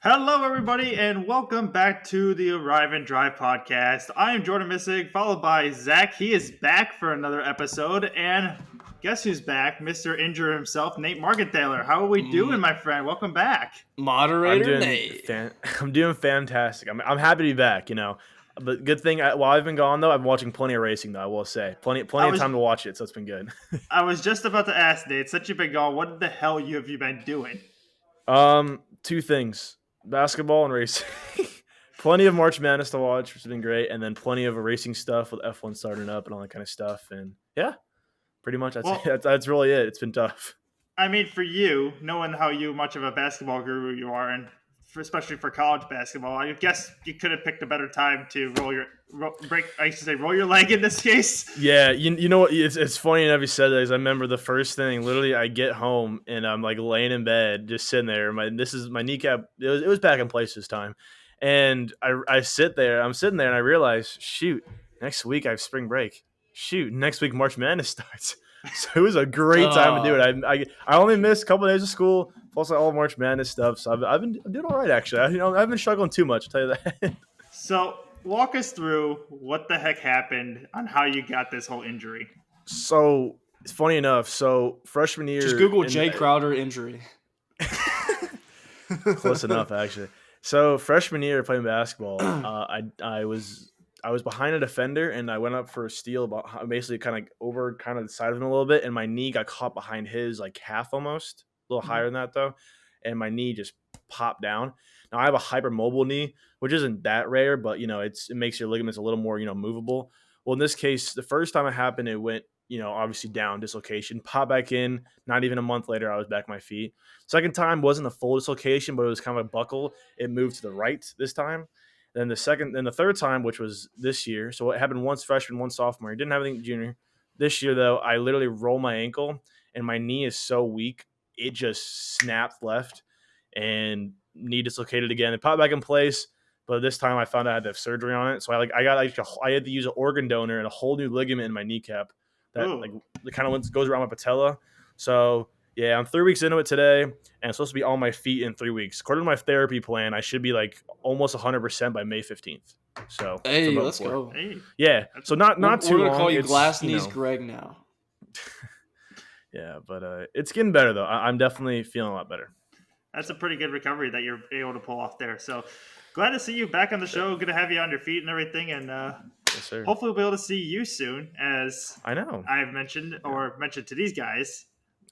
Hello, everybody, and welcome back to the Arrive and Drive podcast. I am Jordan Missig, followed by Zach. He is back for another episode, and guess who's back? Mr. Injure himself, Nate Margenthaler. How are we doing, my friend? Welcome back. Moderator Nate. I'm doing fantastic. I'm happy to be back. But good thing while I've been gone though, I've been watching plenty of racing though. I will say plenty of time to watch it, so it's been good. I was just about to ask Nate, since you've been gone, what the hell have you been doing? Two things. Basketball and racing. Plenty of March Madness to watch, which has been great, and then plenty of racing stuff with F1 starting up and all that kind of stuff. And yeah, pretty much that's really it. It's been tough. I mean, for you, knowing how much of a basketball guru you are, and especially for college basketball, I guess you could have picked a better time to roll your leg in this case. Yeah, you know what? It's funny enough you said that, because I remember the first thing. Literally, I get home and I'm like laying in bed, just sitting there. My kneecap. It was back in place this time, and I'm sitting there and I realize, shoot, next week I have spring break. Shoot, next week March Madness starts. So it was a great time to do it. I only missed a couple of days of school, plus all March Madness stuff. So I'm doing all right actually. I haven't been struggling too much. I'll tell you that. So walk us through what the heck happened on how you got this whole injury. So it's funny enough. So freshman year, just Google Jay Crowder injury. Close enough actually. So freshman year playing basketball, I was behind a defender and I went up for a steal, basically kind of over kind of the side of him a little bit, and my knee got caught behind his like half almost, a little higher than that though, and my knee just popped down. Now I have a hypermobile knee, which isn't that rare, but it makes your ligaments a little more movable. Well, in this case, the first time it happened, it went obviously down, dislocation, pop back in. Not even a month later, I was back on my feet. Second time wasn't a full dislocation, but it was kind of a buckle. It moved to the right this time. Then the third time, which was this year. So it happened once freshman, one sophomore. It didn't have anything junior. This year, though, I literally rolled my ankle, and my knee is so weak, it just snapped left, and knee dislocated again. It popped back in place, but this time I found out I had to have surgery on it. So I had to use an organ donor and a whole new ligament in my kneecap that kind of goes around my patella. So yeah, I'm 3 weeks into it today, and it's supposed to be on my feet in 3 weeks. According to my therapy plan, I should be like almost 100% by May 15th. So hey, let's go. Hey. Yeah, so not too long. We're gonna call you Glass Knees Greg now. Yeah, but it's getting better though. I'm definitely feeling a lot better. That's a pretty good recovery that you're able to pull off there. So glad to see you back on the show. Good to have you on your feet and everything, and yes, sir. Hopefully we'll be able to see you soon. As I know I've mentioned to these guys,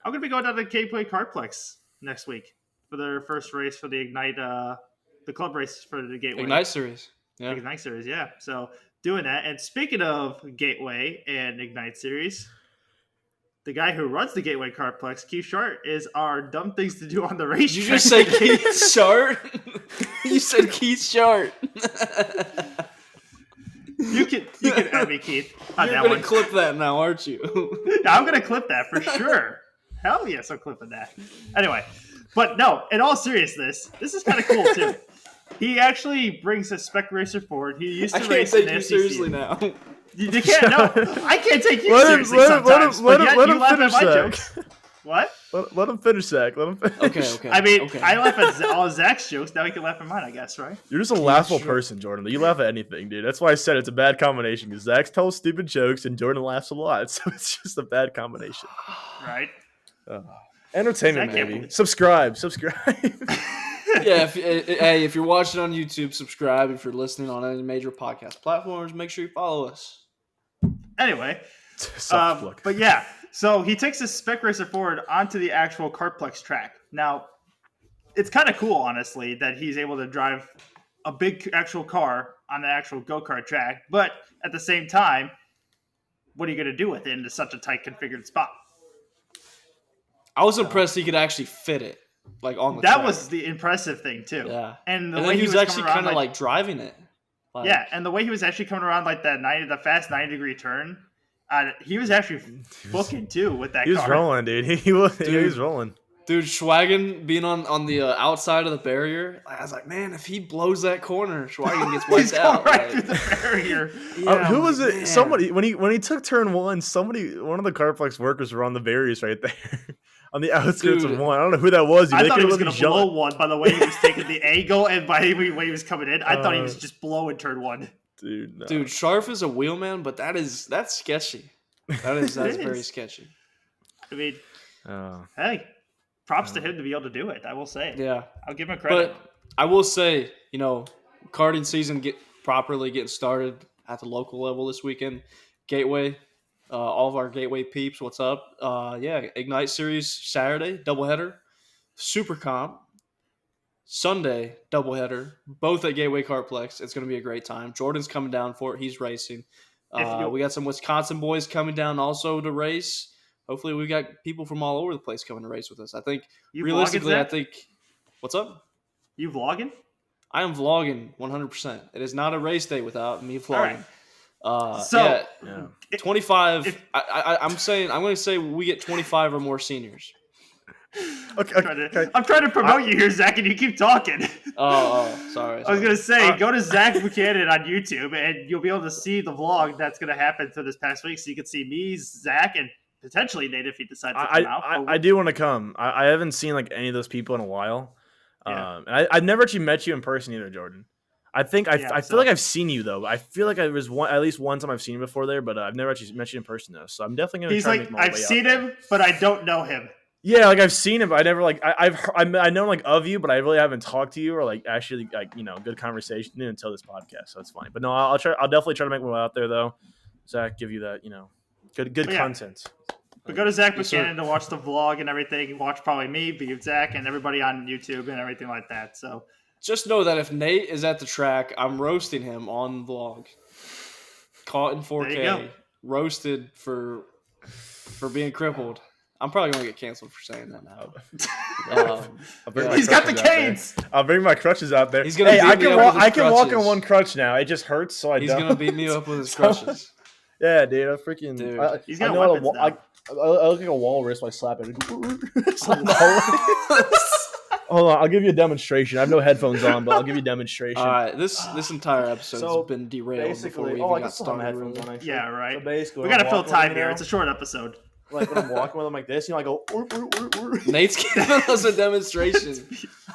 I'm going to be going down to K-Play Carplex next week for their first race for the Ignite, the club race for the Gateway. Ignite Series. Yeah. Ignite Series, yeah. So doing that. And speaking of Gateway and Ignite Series, the guy who runs the Gateway Carplex, Keith Shart, is our Dumb Things to Do on the Racetrack. Did you just say Keith Shart? You said Keith Shart. You can add me, Keith. You're going to clip that now, aren't you? I'm going to clip that for sure. Hell yes, I'm clipping that. Anyway, but no, in all seriousness, this is kind of cool too. He actually brings a spec racer forward. He used to race in the FCC. I can't take you seriously now. You can't. No, I can't take you seriously sometimes. Let him finish that. Jokes. What? Let him finish, Zach. Let him finish. Okay. I mean, I laugh at all Zach's jokes. Now he can laugh at mine, I guess, right? You're just a laughable person, Jordan. You laugh at anything, dude. That's why I said it's a bad combination, because Zach tells stupid jokes and Jordan laughs a lot. So it's just a bad combination. Right? Entertainment, maybe. Subscribe. Yeah, if you're watching on YouTube, subscribe. If you're listening on any major podcast platforms, make sure you follow us. Anyway, but yeah, so he takes his spec racer forward onto the actual Carplex track. Now, it's kind of cool, honestly, that he's able to drive a big actual car on the actual go-kart track, but at the same time, what are you going to do with it into such a tight configured spot? I was impressed he could actually fit it, like on the track. That was the impressive thing too. Yeah, and then he was actually kind of like driving it. Yeah, and the way he was actually coming around like the fast 90-degree turn, he was actually booking too with that car. He was rolling, dude. He was rolling. Dude, Schwagen being on the outside of the barrier, I was like, man, if he blows that corner, Schwagen gets wiped out. Right through the barrier. Yeah, who was it? Man. Somebody when he took turn one, one of the Carplex workers were on the barriers right there. on the outskirts Dude. of one. I don't know who that was. Dude. I They thought he was could've going to let me blow jump. one by the way he was taking the angle and by the way he was coming in. I thought he was just blowing turn one. Dude, no. Dude, Sharf is a wheelman, but that's sketchy. That's It very is. sketchy. I mean, Oh. hey, props to him to be able to do it. I will say. Yeah. I'll give him credit. But I will say, karting season properly getting started at the local level this weekend. Gateway, all of our Gateway peeps, what's up? Ignite Series Saturday, doubleheader. Super Comp, Sunday, doubleheader. Both at Gateway Kartplex. It's going to be a great time. Jordan's coming down for it. He's racing. We got some Wisconsin boys coming down also to race. Hopefully, we got people from all over the place coming to race with us. I think, You realistically, vlogging, Zach? What's up? You vlogging? I am vlogging 100%. It is not a race day without me vlogging. Right. 25. I'm going to say we get 25 or more seniors. Okay. I'm trying to promote you here, Zach, and you keep talking. Sorry. I was going to say, go to Zach Buchanan on YouTube, and you'll be able to see the vlog that's going to happen for this past week. So you can see me, Zach, and potentially Nate if he decides to come out. I do want to come. I haven't seen like any of those people in a while. Yeah. And I've never actually met you in person either, Jordan. I feel like I've seen you though. I feel like I was at least one time I've seen you before there, but I've never actually met you in person though. So I'm definitely gonna. He's try like, to make my I've way seen out him, there. but I don't know him. Yeah, like I've seen him, but I never like I know like of you, but I really haven't talked to you or like actually like good conversation until this podcast. So it's fine. But no, I'll definitely try to make my way out there though. Zach, give you that good content. But go to Zach Yes, Buchanan to watch the vlog and everything. Watch probably me, be Zach, and everybody on YouTube and everything like that. So just know that if Nate is at the track, I'm roasting him on vlog. Caught in 4K, roasted for being crippled. I'm probably gonna get canceled for saying that now. He's got the canes. I'll bring my crutches out there. He's gonna beat me up with his I can walk crutches. on one crutch now. It just hurts, so He's don't. gonna beat me up with his crutches. Yeah, dude. I freaking. Dude. He's got I know how to weapons now. I look like a walrus when I slap it. Slap the whole way. Hold on, I'll give you a demonstration. I have no headphones on, but I'll give you a demonstration. All right, this entire episode has been derailed before we even got started. Actually. Yeah, right. So basically, We gotta I'm fill walking time with here. him It's a short episode. like when I'm walking with him like this, I go. Nate's giving us a demonstration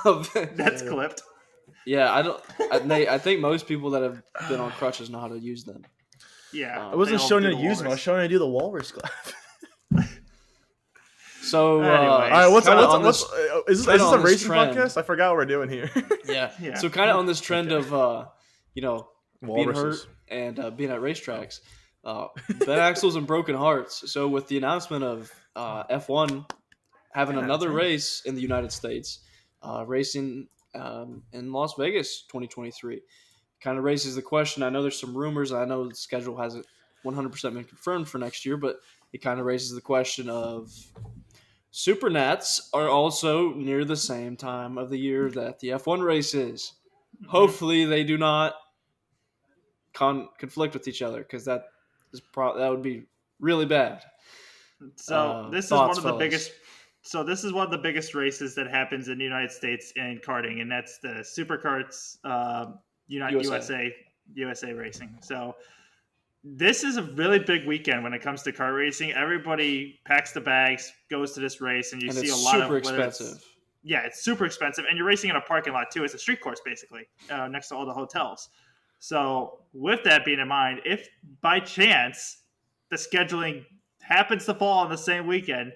of That's clipped. Yeah, Nate, I think most people that have been on crutches know how to use them. Yeah. I wasn't they all showing do you to the use them. I was walrus. showing you to do the walrus clap. Anyways. So, All right, what's is this on a this racing trend. podcast? I forgot what we're doing here. yeah. So kind of on this trend of being hurt Walruses. and being at racetracks, Ben Axel's and Broken Hearts. So with the announcement of F1 having another race in the United States, racing in Las Vegas 2023, kind of raises the question. I know there's some rumors. I know the schedule hasn't 100% been confirmed for next year, but it kind of raises the question of Super Nats are also near the same time of the year that the F1 race is. Hopefully they do not conflict with each other because that would be really bad. So this is one of the biggest. So this is one of the biggest races that happens in the United States in karting, and that's the Superkarts USA racing. So this is a really big weekend when it comes to kart racing. Everybody packs the bags, goes to this race, and you see a lot of super expensive. Yeah, it's super expensive, and you're racing in a parking lot too. It's a street course basically, next to all the hotels. So with that being in mind, if by chance the scheduling happens to fall on the same weekend,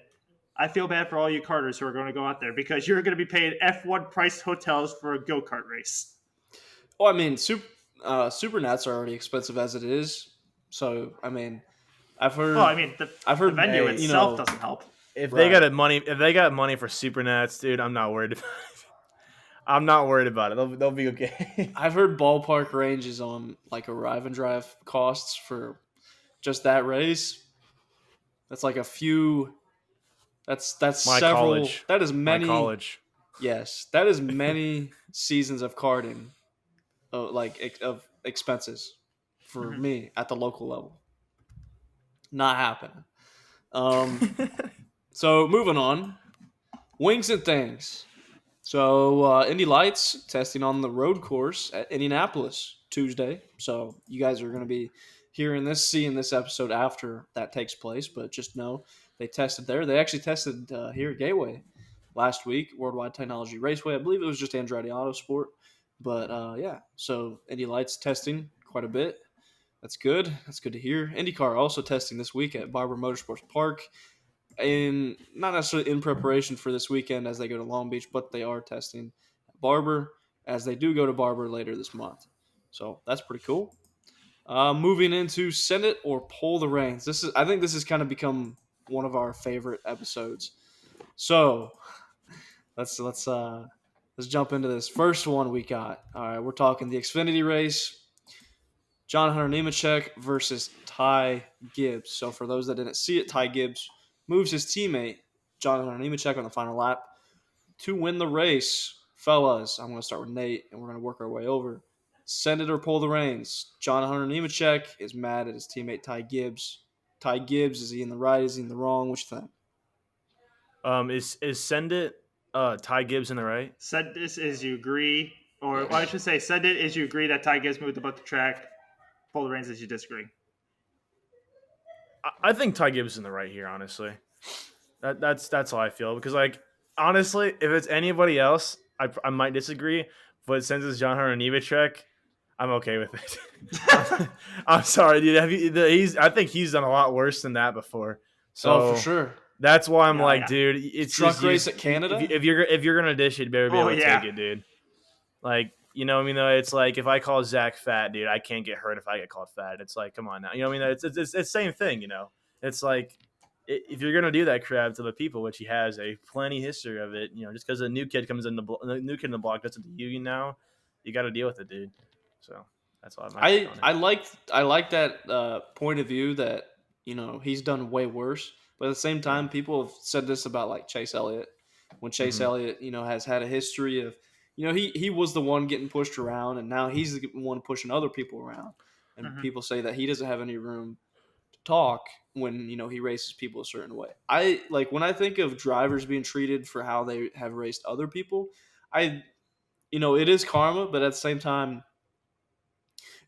I feel bad for all you karters who are going to go out there because you're going to be paying F1 priced hotels for a go-kart race. Well, I mean, Super Nats are already expensive as it is. So, I mean, I've heard. Well, I mean, the venue hey, itself doesn't help. If they got money for Super Nats, dude, I'm not worried about it. I'm not worried about it. They'll be okay. I've heard ballpark ranges on like arrive and drive costs for just that race. That's like a few. That's My several. college. That is many. My college. Yes, that is many seasons of karting, of expenses for me at the local level. Not happening. So moving on, wings and things. So Indy Lights testing on the road course at Indianapolis Tuesday. So you guys are going to be seeing this episode after that takes place. But just know they tested there. They actually tested here at Gateway last week, Worldwide Technology Raceway. I believe it was just Andretti Autosport. But yeah, so Indy Lights testing quite a bit. That's good. That's good to hear. IndyCar also testing this week at Barber Motorsports Park. Not necessarily in preparation for this weekend as they go to Long Beach, but they are testing at Barber as they do go to Barber later this month. So that's pretty cool. Moving into Send It or Pull the Reins. I think this has kind of become one of our favorite episodes. So let's jump into this first one we got. All right, we're talking the Xfinity race. John Hunter Nemechek versus Ty Gibbs. So for those that didn't see it, Ty Gibbs moves his teammate, John Hunter Nemechek, on the final lap to win the race. Fellas, I'm going to start with Nate, and we're going to work our way over. Send it or pull the reins. John Hunter Nemechek is mad at his teammate Ty Gibbs. Ty Gibbs, is he in the right? Is he in the wrong? What you think? Is Send It Ty Gibbs in the right? Send this is you agree, or well, I should say, send it is you agree that Ty Gibbs moved about the track. Pull the reins as you disagree. I think Ty Gibbs is in the right here, honestly. That's how I feel. Because, like, honestly, if it's anybody else, I might disagree. But since it's John Hunter Nemechek, I'm okay with it. I'm sorry, dude. I think he's done a lot worse than that before. So for sure. That's why I'm dude, it's truck just race at Canada. If you're gonna dish it, better be able to take it, dude. Like, you know what I mean? Though it's like if I call Zach fat, dude, I can't get hurt if I get called fat. It's like, come on now, you know what I mean? It's the same thing, you know. It's like if you're gonna do that crap to the people, which he has a plenty history of it, you know, just because a new kid comes in the new kid in the block does it to you, now you got to deal with it, dude. So that's all I like that point of view that, you know, he's done way worse. But at the same time, people have said this about like Chase Elliott. When Chase Elliott, you know, has had a history of, you know, he was the one getting pushed around, and now he's the one pushing other people around. And people say that he doesn't have any room to talk when, you know, he races people a certain way. When I think of drivers being treated for how they have raced other people, you know, it is karma, but at the same time,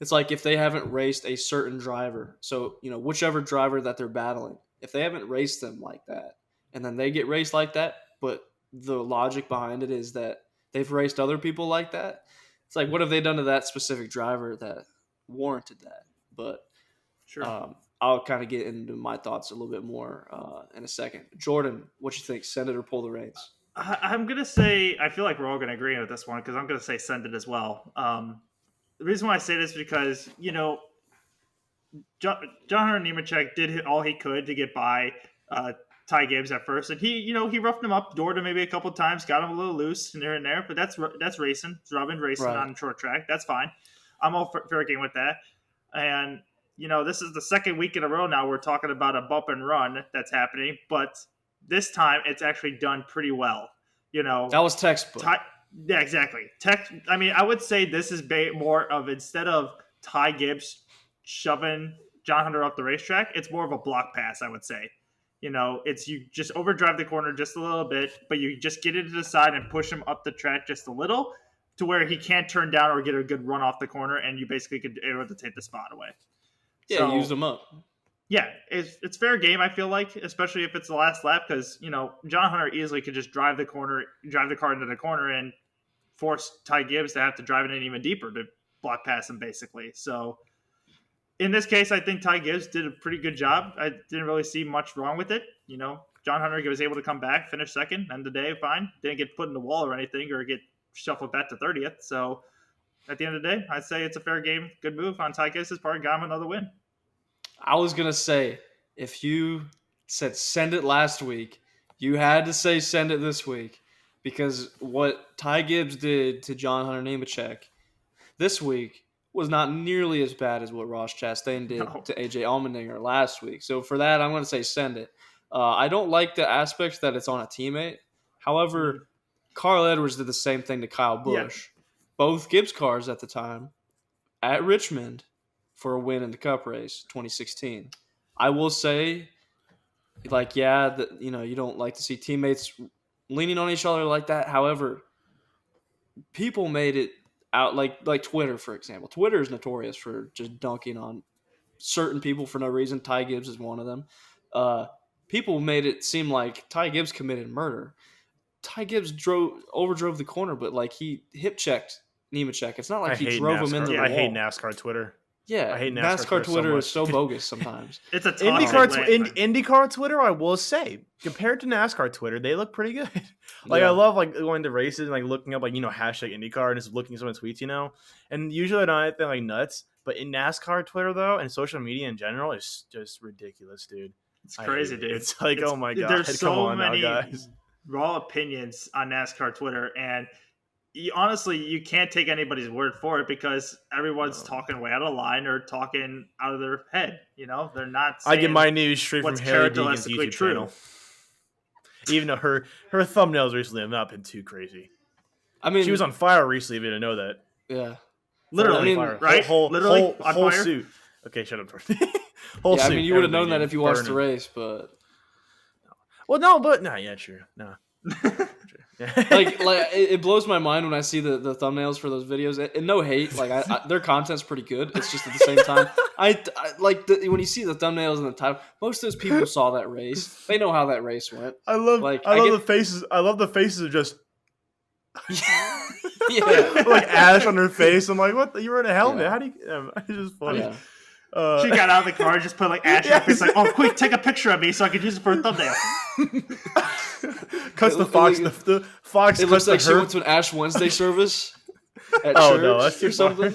it's like if they haven't raced a certain driver, so, you know, whichever driver that they're battling, if they haven't raced them like that, and then they get raced like that, but the logic behind it is that they've raced other people like that, it's like, what have they done to that specific driver that warranted that? But sure. I'll kind of get into my thoughts a little bit more in a second. Jordan, what you think? Send it or pull the reins? I'm going to say, I feel like we're all going to agree with this one because I'm going to say send it as well. The reason why I say this is because, you know, John Hunter Nemechek did all he could to get by Ty Gibbs at first, and he roughed him up, doored him maybe a couple of times, got him a little loose and there, but that's racing. It's rubbing racing on a short track. That's fine. I'm all fair game with that. And, you know, this is the second week in a row now we're talking about a bump and run that's happening, but this time it's actually done pretty well. You know, that was textbook. Yeah, exactly. I mean, I would say this is more of, instead of Ty Gibbs shoving John Hunter up the racetrack, it's more of a block pass, I would say. You know, it's you just overdrive the corner just a little bit, but you just get it to the side and push him up the track just a little to where he can't turn down or get a good run off the corner, and you basically could able to take the spot away. Yeah, so, use them up. Yeah, it's fair game, I feel like, especially if it's the last lap, because, you know, John Hunter easily could just drive the car into the corner and force Ty Gibbs to have to drive it in even deeper to block past him, basically. So in this case, I think Ty Gibbs did a pretty good job. I didn't really see much wrong with it. You know, John Hunter was able to come back, finish second, end of the day, fine. Didn't get put in the wall or anything or get shuffled back to 30th. So at the end of the day, I'd say it's a fair game. Good move on Ty Gibbs' part. Got him another win. I was going to say, if you said send it last week, you had to say send it this week, because what Ty Gibbs did to John Hunter Nemechek this week was not nearly as bad as what Ross Chastain did to AJ Allmendinger last week. So for that, I'm going to say send it. I don't like the aspect that it's on a teammate. However, Carl Edwards did the same thing to Kyle Busch. Yeah. Both Gibbs cars at the time at Richmond for a win in the Cup race 2016. I will say, like, yeah, that, you know, you don't like to see teammates leaning on each other like that. However, people made it out like Twitter, for example. Twitter is notorious for just dunking on certain people for no reason. Ty Gibbs is one of them. people made it seem like Ty Gibbs committed murder. Ty Gibbs overdrove the corner, but like he hip checked Nemechek. It's not like he drove him into the wall. I hate NASCAR Twitter. Yeah, I hate NASCAR Twitter so is so bogus sometimes. It's a IndyCar Twitter. I will say, compared to NASCAR Twitter, they look pretty good. Like I love like going to races and like looking up like hashtag IndyCar and just looking at someone's tweets, And usually I don't have anything like nuts, but in NASCAR Twitter though, and social media in general, is just ridiculous, dude. It's crazy, dude. It's like, oh my god, there's so many guys. raw opinions on NASCAR Twitter, and honestly, you can't take anybody's word for it because everyone's talking way out of line or talking out of their head. They're not. I get my news straight from Haley Deegan's YouTube channel. Even though her thumbnails recently have not been too crazy. I mean, she was on fire recently. If you didn't know that. Yeah, literally, right? Literally on whole fire? suit. Okay, shut up. Whole suit. I mean, you would have known that if you watched the race, but. Well, no, but no, yeah, true, no. like it blows my mind when I see the thumbnails for those videos. And no hate, like their content's pretty good. It's just at the same time, I like when you see the thumbnails and the title. Most of those people saw that race. They know how that race went. I love the faces. I love the faces of just like ash on her face. I'm like, what? You were in a helmet. Yeah. How do you? It's just funny. Yeah. She got out of the car and just put like ash on her face. Like, oh, quick, take a picture of me so I could use it for a thumbnail. Cuts the fox. The fox. It looks like she went to an Ash Wednesday service at church that's or something.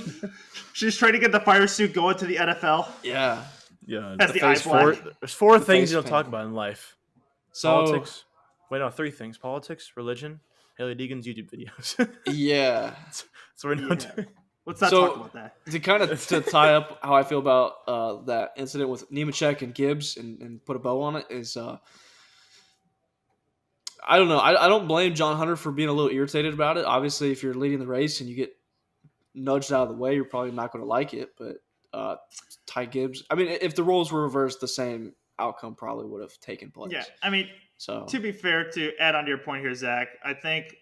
She's trying to get the fire suit going to the NFL. Yeah. That's the eye black. There's four things you'll talk about in life. So, politics. Wait, no, three things: politics, religion, Haley Deegan's YouTube videos. Yeah. So we're not doing. Let's not talk about that. To tie up how I feel about that incident with Nemechek and Gibbs and put a bow on it is I don't know. I don't blame John Hunter for being a little irritated about it. Obviously, if you're leading the race and you get nudged out of the way, you're probably not going to like it. But Ty Gibbs, I mean, if the roles were reversed, the same outcome probably would have taken place. Yeah, I mean, to be fair, to add on to your point here, Zach, I think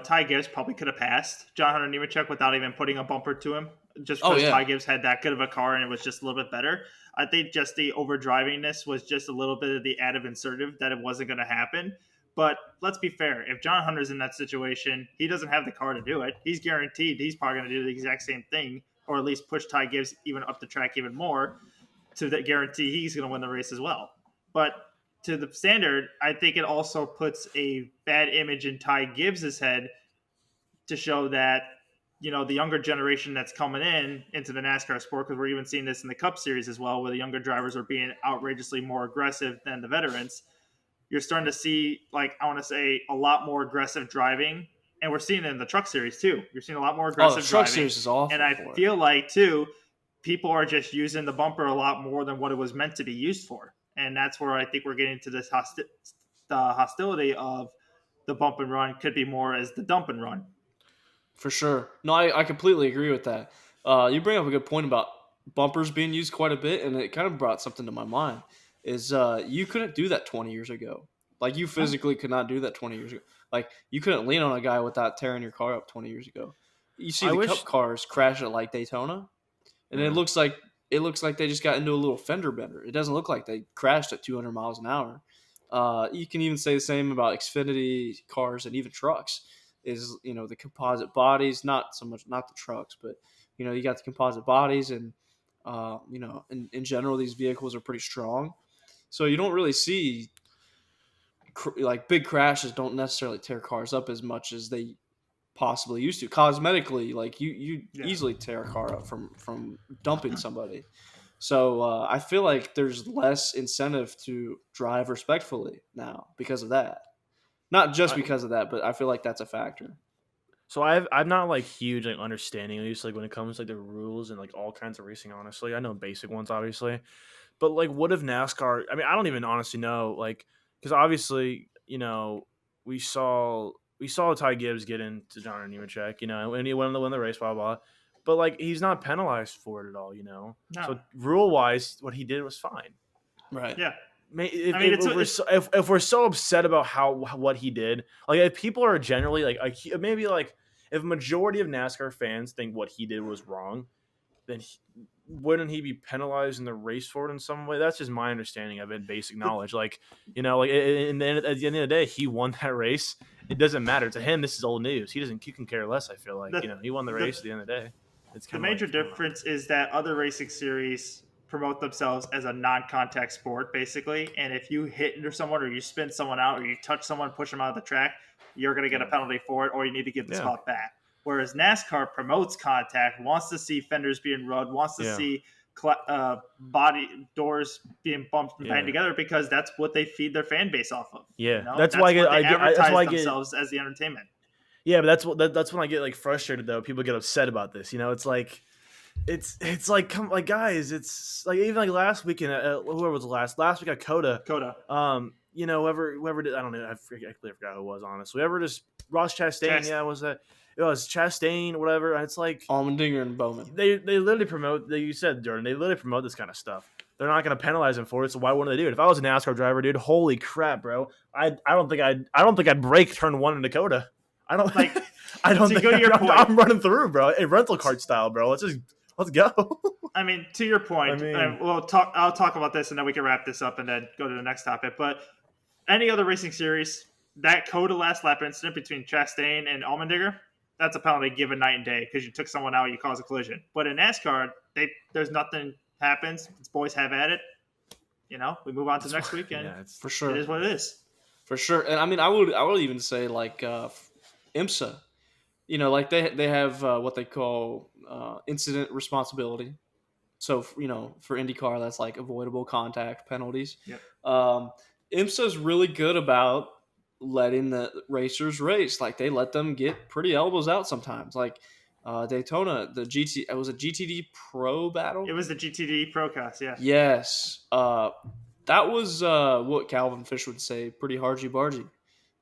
Ty Gibbs probably could have passed John Hunter Nemechek without even putting a bumper to him, just because Ty Gibbs had that good of a car and it was just a little bit better. I think just the overdrivingness was just a little bit of the added insertive that it wasn't going to happen. But let's be fair. If John Hunter's in that situation, he doesn't have the car to do it. He's guaranteed he's probably going to do the exact same thing, or at least push Ty Gibbs even up the track even more to guarantee he's going to win the race as well. But to the standard, I think it also puts a bad image in Ty Gibbs' head to show that, the younger generation that's coming into the NASCAR sport, because we're even seeing this in the Cup Series as well, where the younger drivers are being outrageously more aggressive than the veterans. You're starting to see, I want to say, a lot more aggressive driving. And we're seeing it in the Truck Series, too. You're seeing a lot more aggressive the driving. Truck Series is awful. And I feel like, too, people are just using the bumper a lot more than what it was meant to be used for. And that's where I think we're getting to this the hostility of the bump and run could be more as the dump and run. For sure. No, I completely agree with that. You bring up a good point about bumpers being used quite a bit, and it kind of brought something to my mind. Is you couldn't do that 20 years ago. Like, you physically could not do that 20 years ago. Like, you couldn't lean on a guy without tearing your car up 20 years ago. You see Cup cars crash at, Daytona, and it looks like they just got into a little fender bender. It doesn't look like they crashed at 200 miles an hour. You can even say the same about Xfinity cars and even trucks. Is the composite bodies, not the trucks, but you got the composite bodies, and in general these vehicles are pretty strong, so you don't really see big crashes don't necessarily tear cars up as much as they possibly used to. Cosmetically, you easily tear a car up from dumping somebody. So I feel like there's less incentive to drive respectfully now because of that. Not just because of that, but I feel like that's a factor. So I'm not huge understanding, at least when it comes to the rules and all kinds of racing. Honestly, I know basic ones obviously, but what if NASCAR? I mean, I don't even honestly know because obviously we saw Ty Gibbs get into John Nemechek, and he went to win the race, blah blah. But he's not penalized for it at all, No. So rule wise, what he did was fine. Right. Yeah. If we're so upset about what he did, if people are generally if majority of NASCAR fans think what he did was wrong, then wouldn't he be penalized in the race for it in some way? That's just my understanding of it, basic knowledge. Like, you know, like at the end of the day, he won that race. It doesn't matter to him. This is old news. He can care less. I feel like, you know, he won the race at the end of the day. It's The kind of major difference is that other racing series promote themselves as a non-contact sport, basically. And if you hit into someone or you spin someone out or you touch someone, push them out of the track, you're going to get a penalty for it, or you need to give the spot back. Whereas NASCAR promotes contact, wants to see fenders being rubbed, wants to see body doors being bumped and banged together, because that's what they feed their fan base off of. Yeah, you know? that's why they advertise themselves as the entertainment. Yeah, but that's when I get like frustrated though. People get upset about this. You know, it's like come like guys. It's like even like last weekend. Whoever was last week at Coda. You know, whoever did, I don't know. I forgot who it was, honestly. Whoever just Ross Chastain. Yeah, was that? It was Chastain, whatever. And it's like Allmendinger and Bowman. They literally promote. You said, Jordan. They literally promote this kind of stuff. They're not going to penalize him for it. So why wouldn't they do it? If I was a NASCAR driver, dude, holy crap, bro! I don't think I'd break turn 1 in Dakota. I don't think. I don't think I'm running through, bro. A rental cart style, bro. Let's go. I mean, to your point, I'll talk about this and then we can wrap this up and then go to the next topic. But any other racing series, that Coda last lap incident between Chastain and Allmendinger, that's a penalty given night and day because you took someone out, you caused a collision. But in NASCAR, there's nothing happens. It's boys have at it. You know, we move on to next week, and it's for sure. It is what it is. For sure. And I mean, I would even say like IMSA. You know, like they have what they call incident responsibility. So, you know, for IndyCar, that's like avoidable contact penalties. Yep. IMSA is really good about letting the racers race. Like they let them get pretty elbows out sometimes. Like Daytona, it was a GTD Pro battle. It was the GTD Pro Cast, yeah. Yes. That was what Calvin Fish would say, pretty hargy-bargy,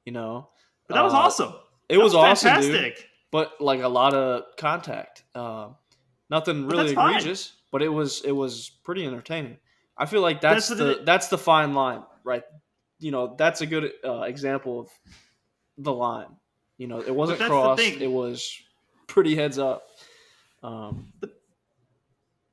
you know. But that was awesome. It was awesome, fantastic. Dude. But like a lot of contact. Nothing really egregious, fine. But it was pretty entertaining. I feel like that's the fine line, right? You know, that's a good example of the line. You know, it wasn't crossed. It was pretty heads up. But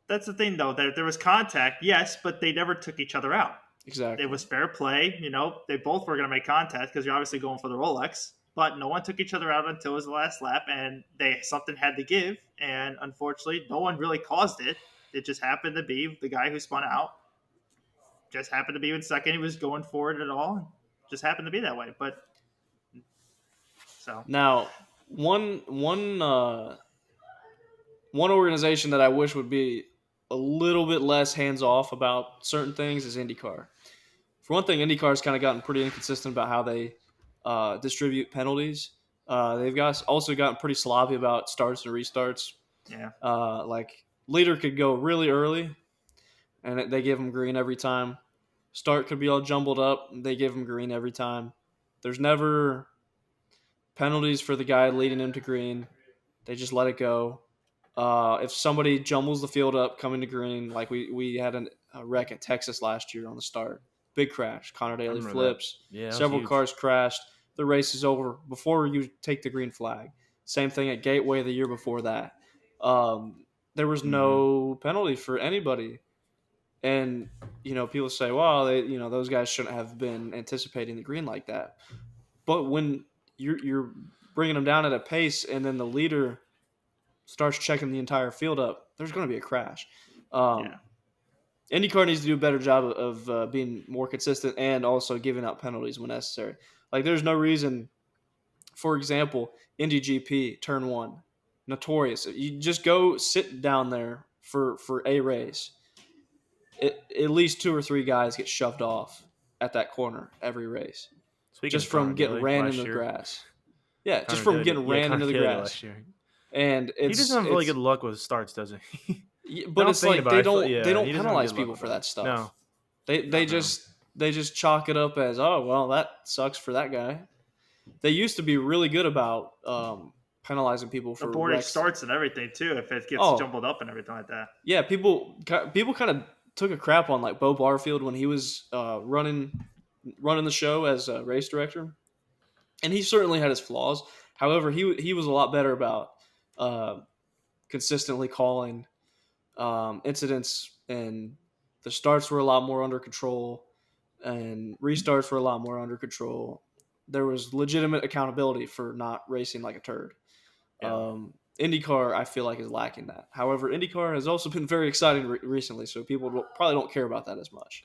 that's the thing, though. There was contact, yes, but they never took each other out. Exactly. It was fair play. You know, they both were going to make contact because you're obviously going for the Rolex. But no one took each other out until it was the last lap, and something had to give. And unfortunately, no one really caused it. It just happened to be the guy who spun out. Just happened to be in second. He was going for it at all. Just happened to be that way. But so now, one organization that I wish would be a little bit less hands off about certain things is IndyCar. For one thing, IndyCar's kind of gotten pretty inconsistent about how they distribute penalties. They've also gotten pretty sloppy about starts and restarts. Yeah. Like leader could go really early, and they give them green every time. Start could be all jumbled up. They give them green every time. There's never penalties for the guy leading him to green. They just let it go. If somebody jumbles the field up coming to green, like we had a wreck at Texas last year on the start. Big crash. Connor Daly flips. Yeah, several cars crashed. The race is over before you take the green flag. Same thing at Gateway the year before that. There was no penalty for anybody. And, you know, people say, well, those guys shouldn't have been anticipating the green like that. But when you're bringing them down at a pace and then the leader starts checking the entire field up, there's going to be a crash. IndyCar needs to do a better job of being more consistent and also giving out penalties when necessary. Like, there's no reason, for example, Indy GP, turn 1, notorious. You just go sit down there for a race. At least 2 or 3 guys get shoved off at that corner every race. Just from getting ran into the grass. Yeah, just from getting ran into the grass. And he doesn't have really good luck with starts, does he? But it's like they don't penalize people for that stuff. No. They just chalk it up as, oh, well, that sucks for that guy. They used to be really good about penalizing people for aborted starts and everything too, if it gets jumbled up and everything like that. Yeah, people kind of took a crap on like Bo Barfield when he was running the show as a race director, and he certainly had his flaws. However, he was a lot better about consistently calling incidents, and the starts were a lot more under control, and restarts were a lot more under control. There was legitimate accountability for not racing like a turd. Yeah. IndyCar, I feel like, is lacking that. However, IndyCar has also been very exciting recently, so people probably don't care about that as much.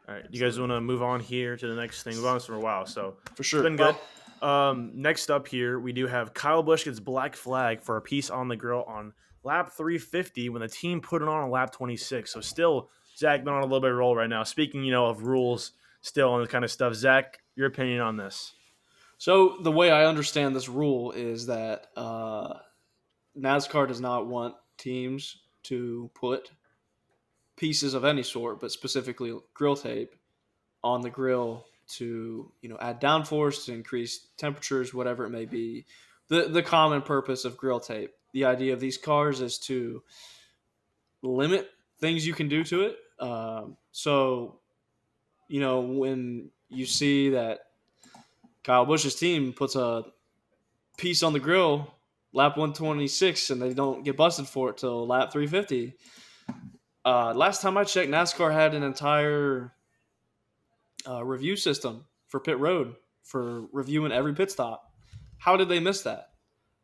All right, you guys want to move on here to the next thing? We've on this for a while, so For sure. it's been good. Next up here, we do have Kyle Busch gets black flag for a piece on the grill on lap 350 when the team put it on lap 26. So still, Zach been on a little bit of a roll right now. Speaking, of rules still and this kind of stuff. Zach, your opinion on this? So the way I understand this rule is that NASCAR does not want teams to put pieces of any sort, but specifically grill tape, on the grill to add downforce, to increase temperatures, whatever it may be. The common purpose of grill tape. The idea of these cars is to limit things you can do to it. So when you see that Kyle Busch's team puts a piece on the grill lap 126 and they don't get busted for it till lap 350. Last time I checked, NASCAR had an entire review system for pit road for reviewing every pit stop. How did they miss that?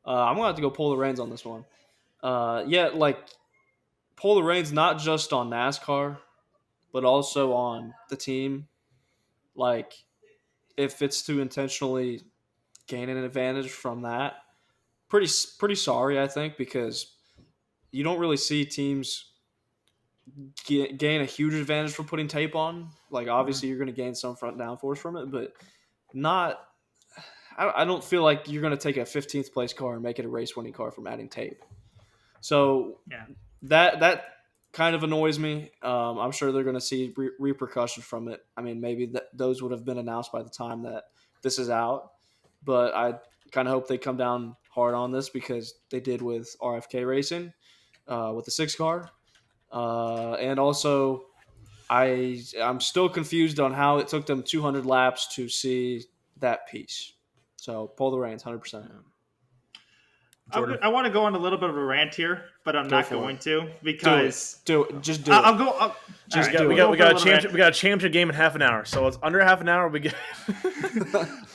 I'm going to have to go pull the reins on this one. Pull the reins not just on NASCAR, but also on the team. Like, if it's to intentionally gain an advantage from that, pretty sorry, I think, because you don't really see teams gain a huge advantage from putting tape on. Like, obviously, you're going to gain some front downforce from it, but not. I don't feel like you're going to take a 15th place car and make it a race winning car from adding tape. So that kind of annoys me. I'm sure they're going to see repercussions from it. I mean, maybe those would have been announced by the time that this is out, but I kind of hope they come down hard on this because they did with RFK Racing with the 6 car. And also, I'm still confused on how it took them 200 laps to see that piece. So pull the reins, 100%. I want to go on a little bit of a rant here, but I'm not going to because do it. Just do it. I'll go. We got a championship game in half an hour, so it's under half an hour. We get.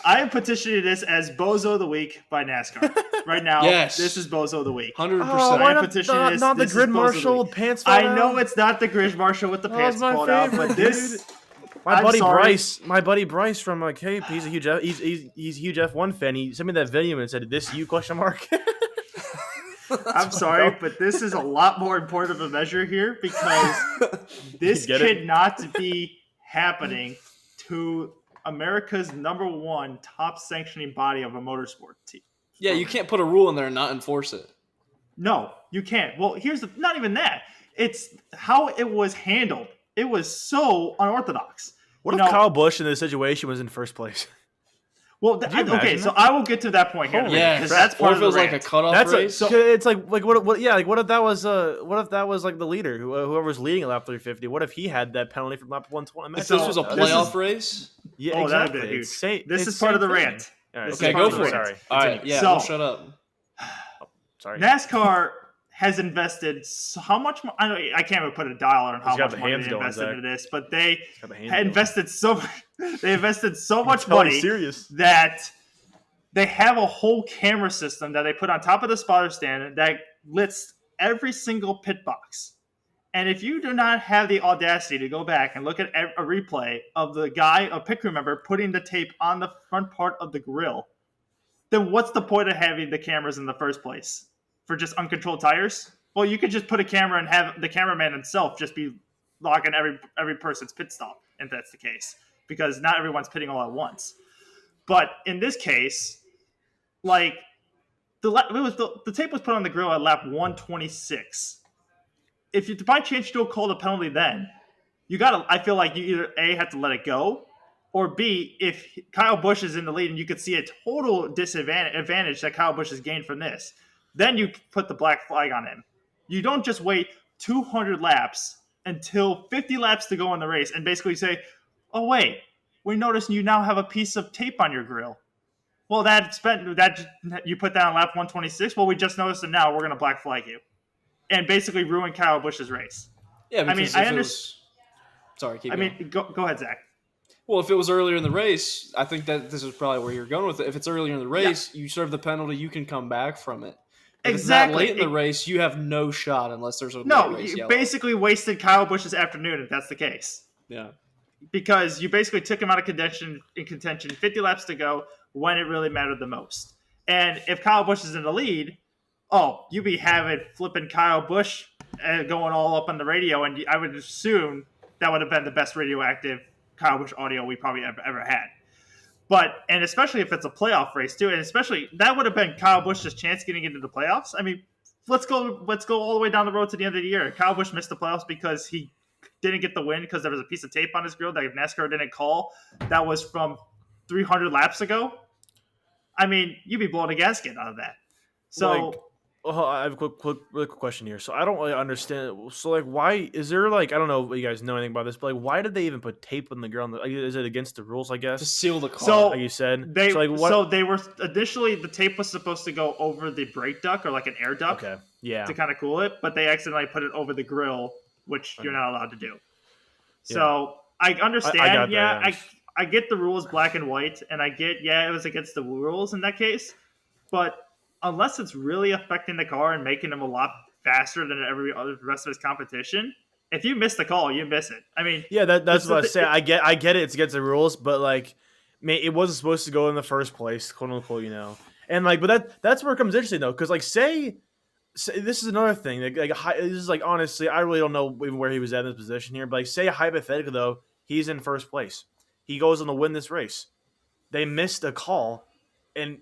I am petitioning this as Bozo of the Week by NASCAR right now. Yes. This is Bozo of the Week. 100%. I am petitioning this. Not the this grid is Bozo of the marshal Week. pants. I know it's not the grid marshal with the pants pulled out, but this. My buddy Bryce from Cape, he's a huge he's a huge F1 fan. He sent me that video and said, "This you?" ? I'm sorry, but this is a lot more important of a measure here because this could not be happening to America's #1 top sanctioning body of a motorsport team. Yeah, you can't put a rule in there and not enforce it. No, you can't. Well, not even that. It's how it was handled. It was so unorthodox. What if Kyle Busch in this situation was in first place? Well, okay, so I will get to that point here. Yeah, that's part or if it was like rant. a cutoff race. It's like what? Yeah, like what if that was like the leader, whoever was leading at lap 350? What if he had that penalty from lap 120? If this was a playoff race. Yeah, exactly. This is part of the rant. Right, okay, go for it. Sorry. All right, yeah, so, we'll shut up. Sorry. NASCAR has invested how much? I can't even put a dollar on how much money they invested into this, but they invested so much money that they have a whole camera system that they put on top of the spotter stand that lists every single pit box. And if you do not have the audacity to go back and look at a replay of a pit crew member putting the tape on the front part of the grill, then what's the point of having the cameras in the first place? For just uncontrolled tires? Well, you could just put a camera and have the cameraman himself just be logging every person's pit stop, if that's the case, because not everyone's pitting all at once. But in this case, like the tape was put on the grill at lap 126. If you by chance you don't call the penalty, then I feel like you either A, have to let it go, or B, if Kyle Busch is in the lead and you could see a total advantage that Kyle Busch has gained from this, then you put the black flag on him. You don't just wait 200 laps until 50 laps to go in the race and basically say, oh, wait, we noticed you now have a piece of tape on your grill. Well, you put that on lap 126. Well, we just noticed it now. We're going to black flag you. and basically ruin Kyle Busch's race. Yeah, I mean, because if it was, sorry, keep going. Go ahead, Zach. Well, if it was earlier in the race, I think that this is probably where you're going with it. If it's earlier in the race, you serve the penalty, you can come back from it. If it's that late in the race, you have no shot unless there's a late race yellow. Basically wasted Kyle Busch's afternoon if that's the case. Yeah. Because you basically took him out of contention, 50 laps to go when it really mattered the most. And if Kyle Busch is in the lead, you be having flipping Kyle Busch going all up on the radio, and I would assume that would have been the best radioactive Kyle Busch audio we probably ever had. And especially if it's a playoff race too, and especially that would have been Kyle Busch's chance getting into the playoffs. I mean, let's go all the way down the road to the end of the year. Kyle Busch missed the playoffs because he didn't get the win because there was a piece of tape on his grill that NASCAR didn't call. That was from 300 laps ago. I mean, you'd be blowing a gasket out of that. So. I have a really quick question here. So I don't really understand. So why is there I don't know if you guys know anything about this, but why did they even put tape on the ground? Is it against the rules? I guess to seal the car. So like you said, they were initially the tape was supposed to go over the brake duct or like an air duct, to kind of cool it, but they accidentally put it over the grill, which you're not allowed to do. So I understand. I get the rules black and white, and I get it was against the rules in that case, but unless it's really affecting the car and making him a lot faster than every other rest of his competition, if you miss the call, you miss it. I mean, that's what I say. I get it. It's against the rules, but it wasn't supposed to go in the first place, quote unquote, And but that's where it comes interesting though, because say this is another thing. This is honestly, I really don't know even where he was at in this position here, but say hypothetically though, he's in first place, he goes on to win this race. They missed a call. And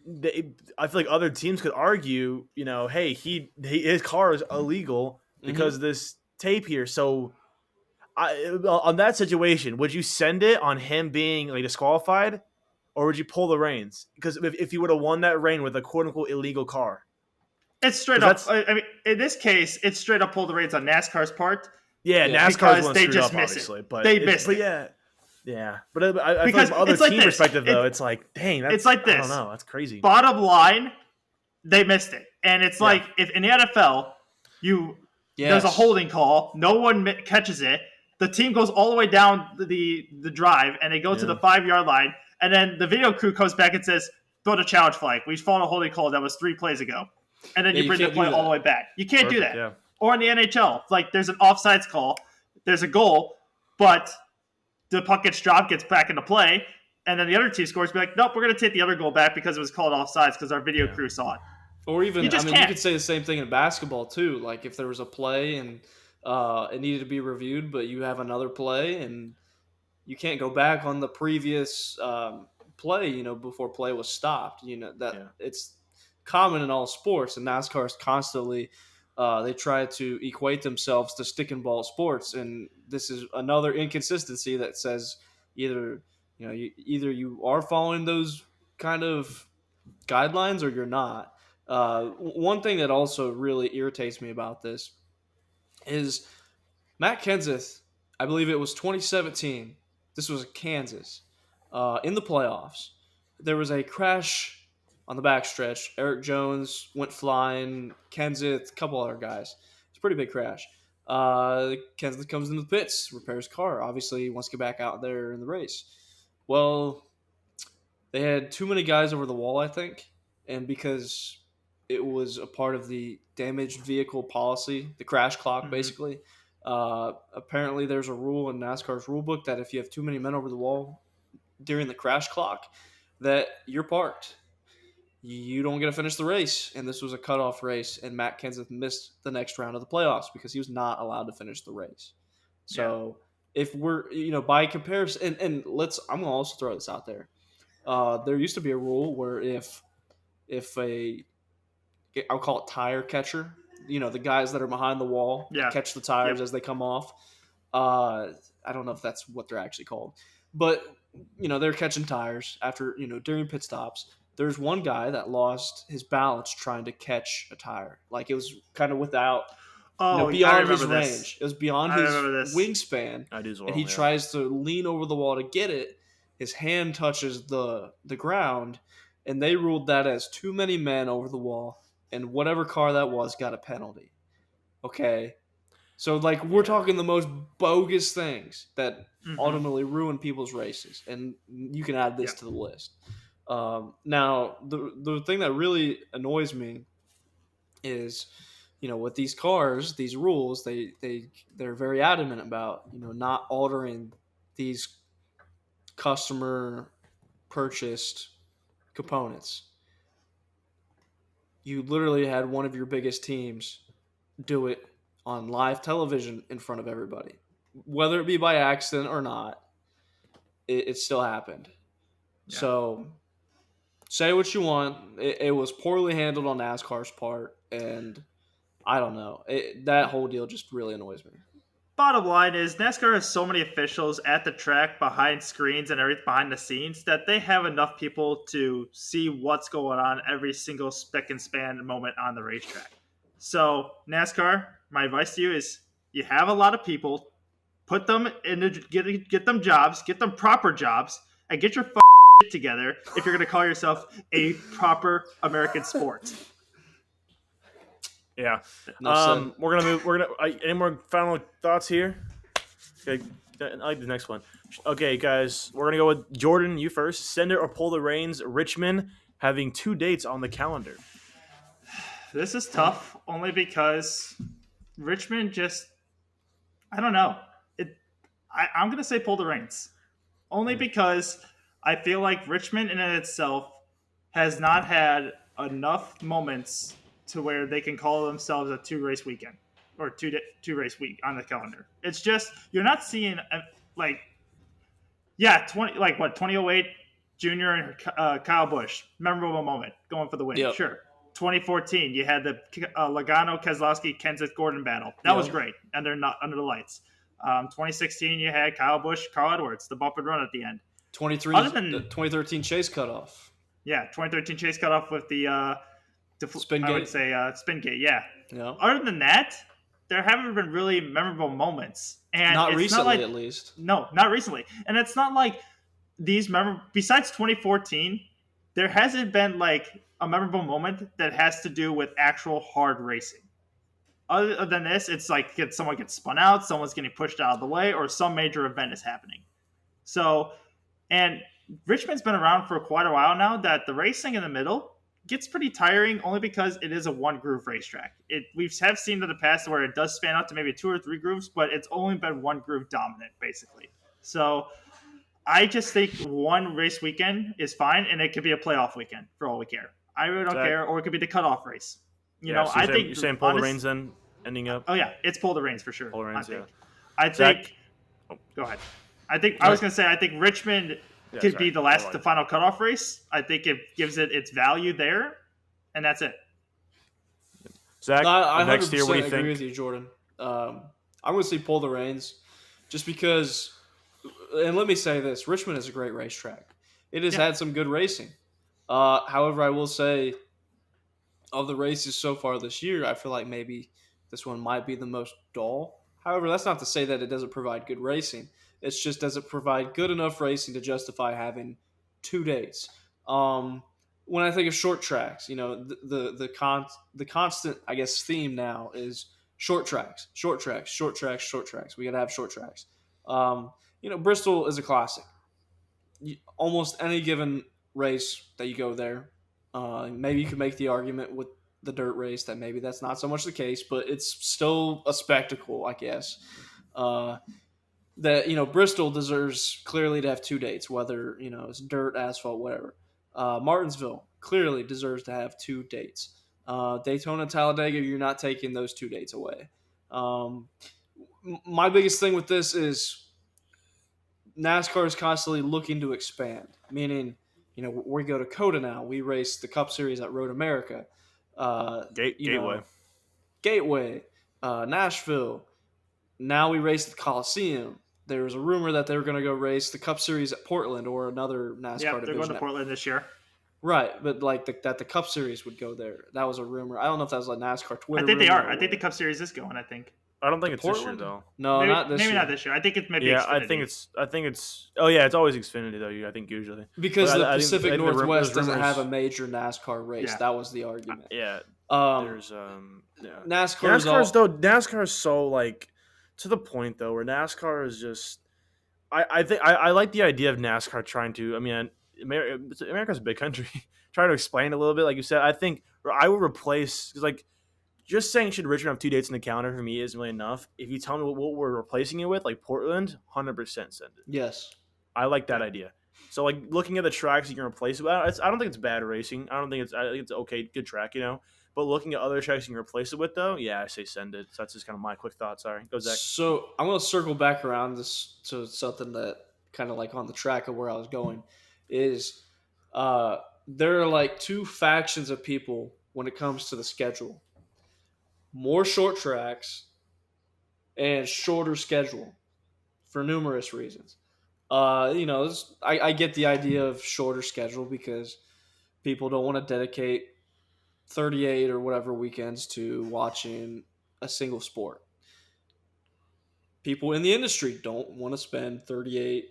I feel like other teams could argue, hey, his car is illegal because of this tape here. So, on that situation, would you send it on him being disqualified, or would you pull the reins? Because if he would have won that rain with a quote unquote illegal car, it's straight up. I mean, in this case, it's straight up pull the reins on NASCAR's part. Yeah, NASCAR's they just miss it. But they missed it. Yeah, but I feel like from other team perspective, though, it's dang, it's like this. I don't know, that's crazy. Bottom line, they missed it, and it's like if in the NFL, there's a holding call, no one catches it, the team goes all the way down the drive, and they go to the 5-yard line, and then the video crew comes back and says, "Throw the challenge flag. We found a holding call that was 3 plays ago," and then you bring the play all the way back. You can't do that. Yeah. Or in the NHL, there's an offsides call, there's a goal, but the puck gets dropped, gets back into play, and then the other team scores. Be like, nope, we're going to take the other goal back because it was called offsides because our video crew saw it. Or even, you could say the same thing in basketball too. Like if there was a play and it needed to be reviewed, but you have another play and you can't go back on the previous play, before play was stopped. It's common in all sports, and NASCAR is constantly. They try to equate themselves to stick and ball sports, and this is another inconsistency that says either you are following those kind of guidelines or you're not. One thing that also really irritates me about this is Matt Kenseth. I believe it was 2017. This was Kansas in the playoffs. There was a crash on the backstretch. Eric Jones went flying. Kenseth, a couple other guys. It's a pretty big crash. Kenseth comes into the pits, repairs car. Obviously, he wants to get back out there in the race. Well, they had too many guys over the wall, I think. And because it was a part of the damaged vehicle policy, the crash clock, basically, apparently there's a rule in NASCAR's rule book that if you have too many men over the wall during the crash clock, that you're parked. You don't get to finish the race, and this was a cutoff race, and Matt Kenseth missed the next round of the playoffs because he was not allowed to finish the race. So if we're, by comparison, and I'm going to also throw this out there. There used to be a rule where if I'll call it tire catcher, the guys that are behind the wall catch the tires as they come off. I don't know if that's what they're actually called, but they're catching tires after, during pit stops. There's one guy that lost his balance trying to catch a tire. It was kind of without, beyond his range. It was beyond his wingspan. I do as well. And he tries to lean over the wall to get it. His hand touches the ground, and they ruled that as too many men over the wall, and whatever car that was got a penalty. Okay. So, like, we're talking the most bogus things that ultimately ruin people's races. And you can add this to the list. Now, the thing that really annoys me is, with these cars, these rules, they're very adamant about, not altering these customer purchased components. You literally had one of your biggest teams do it on live television in front of everybody, whether it be by accident or not. It still happened. Yeah. So say what you want. It was poorly handled on NASCAR's part, and I don't know. That whole deal just really annoys me. Bottom line is NASCAR has so many officials at the track, behind screens and everything behind the scenes, that they have enough people to see what's going on every single spick and span moment on the racetrack. So NASCAR, my advice to you is you have a lot of people, put them in, get them jobs, get them proper jobs, and get your shit together if you're going to call yourself a proper American sport. Yeah. We're gonna move. Any more final thoughts here? Okay, I like the next one. Okay, guys, we're gonna go with Jordan. You first. Send it or pull the reins. Richmond having 2 dates on the calendar. This is tough, only because Richmond just, I don't know. I'm gonna say pull the reins, only because I feel like Richmond in itself has not had enough moments to where they can call themselves a 2-race weekend or two race week on the calendar. It's just, you're not seeing 2008 Junior and Kyle Busch, memorable moment, going for the win. Yep. Sure. 2014, you had the Logano, Keselowski, Kenseth, Gordon battle. That was great, and they're not under the lights. 2016, you had Kyle Busch, Carl Edwards, the bump and run at the end. 2013 Chase cutoff. Yeah, 2013 Chase cutoff with the Spin gate. I would say spin gate, yeah. Other than that, there haven't been really memorable moments. And not recently, at least. No, not recently. And it's not like these besides 2014, there hasn't been like a memorable moment that has to do with actual hard racing. Other than this, it's like someone gets spun out, someone's getting pushed out of the way, or some major event is happening. So, and Richmond's been around for quite a while now, that the racing in the middle gets pretty tiring, only because it is a one groove racetrack. We have seen in the past where it does span out to maybe 2 or 3 grooves, but it's only been one groove dominant, basically. So I just think one race weekend is fine, and it could be a playoff weekend for all we care. I really don't care, or it could be the cutoff race. I think you're saying pull the reins then, ending up. Oh yeah, it's pull the reins for sure. Pull the reins, I think. Go ahead. I was going to say, I think Richmond could be the final cutoff race. I think it gives it its value there, and that's it. Zach, I next year, what do you think? agree with you, Jordan. I'm going to say pull the reins, just because. And let me say this: Richmond is a great racetrack. It has had some good racing. However, I will say, of the races so far this year, I feel like maybe this one might be the most dull. However, that's not to say that it doesn't provide good racing. It's just, does it provide good enough racing to justify having 2 days? When I think of short tracks, the constant, I guess, theme now is short tracks. We got to have short tracks. Bristol is a classic. Almost any given race that you go there, maybe you could make the argument with the dirt race that maybe that's not so much the case, but it's still a spectacle, I guess. That Bristol deserves clearly to have 2 dates, whether it's dirt, asphalt, whatever. Martinsville clearly deserves to have 2 dates. Daytona, Talladega, you're not taking those 2 dates away. My biggest thing with this is NASCAR is constantly looking to expand, meaning we go to COTA now. We race the Cup Series at Road America. Gateway, Nashville. Now we race the Coliseum. There was a rumor that they were going to go race the Cup Series at Portland or another NASCAR division. Yeah, they're going to Portland this year. Right, but that the Cup Series would go there. That was a rumor. I don't know if that was like NASCAR Twitter. I think they are. I think the Cup Series is going. I think. I don't think it's Portland? This year though. No, not this year. Maybe not this year. I think it's maybe. Yeah, Xfinity. I think it's. Oh yeah, it's always Xfinity though. I think usually because the Pacific Northwest doesn't have a major NASCAR race. Yeah. That was the argument. Yeah, There's NASCAR's NASCAR is so like to the point though where NASCAR is just I think I like the idea of NASCAR trying to America's a big country trying to explain a little bit like you said. I think I would replace because like just saying should Richmond have 2 dates in the calendar for me isn't really enough. If you tell me what we're replacing it with, like Portland, 100% send it. Yes. I like that idea. So like looking at the tracks you can replace it with, I don't think it's bad racing. I think it's okay, good track, you know. But looking at other tracks you can replace it with, though, yeah, I say send it. So that's just kind of my quick thoughts. Sorry, go Zach. So I'm gonna circle back around this to something that kind of like on the track of where I was going is there are like two factions of people when it comes to the schedule. More short tracks and shorter schedule for numerous reasons. I get the idea of shorter schedule because people don't want to dedicate 38 or whatever weekends to watching a single sport. People in the industry don't want to spend 38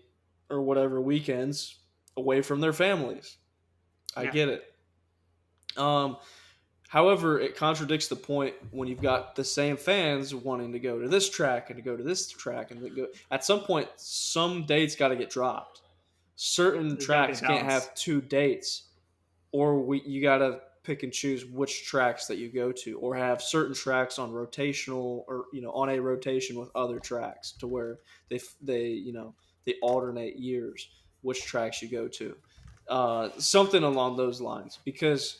or whatever weekends away from their families. I get it. However, it contradicts the point when you've got the same fans wanting to go to this track and to go to this track and to go. At some point, some dates got to get dropped. Certain tracks can't have 2 dates, or you got to pick and choose which tracks that you go to, or have certain tracks on rotational or on a rotation with other tracks to where they alternate years which tracks you go to. Something along those lines, because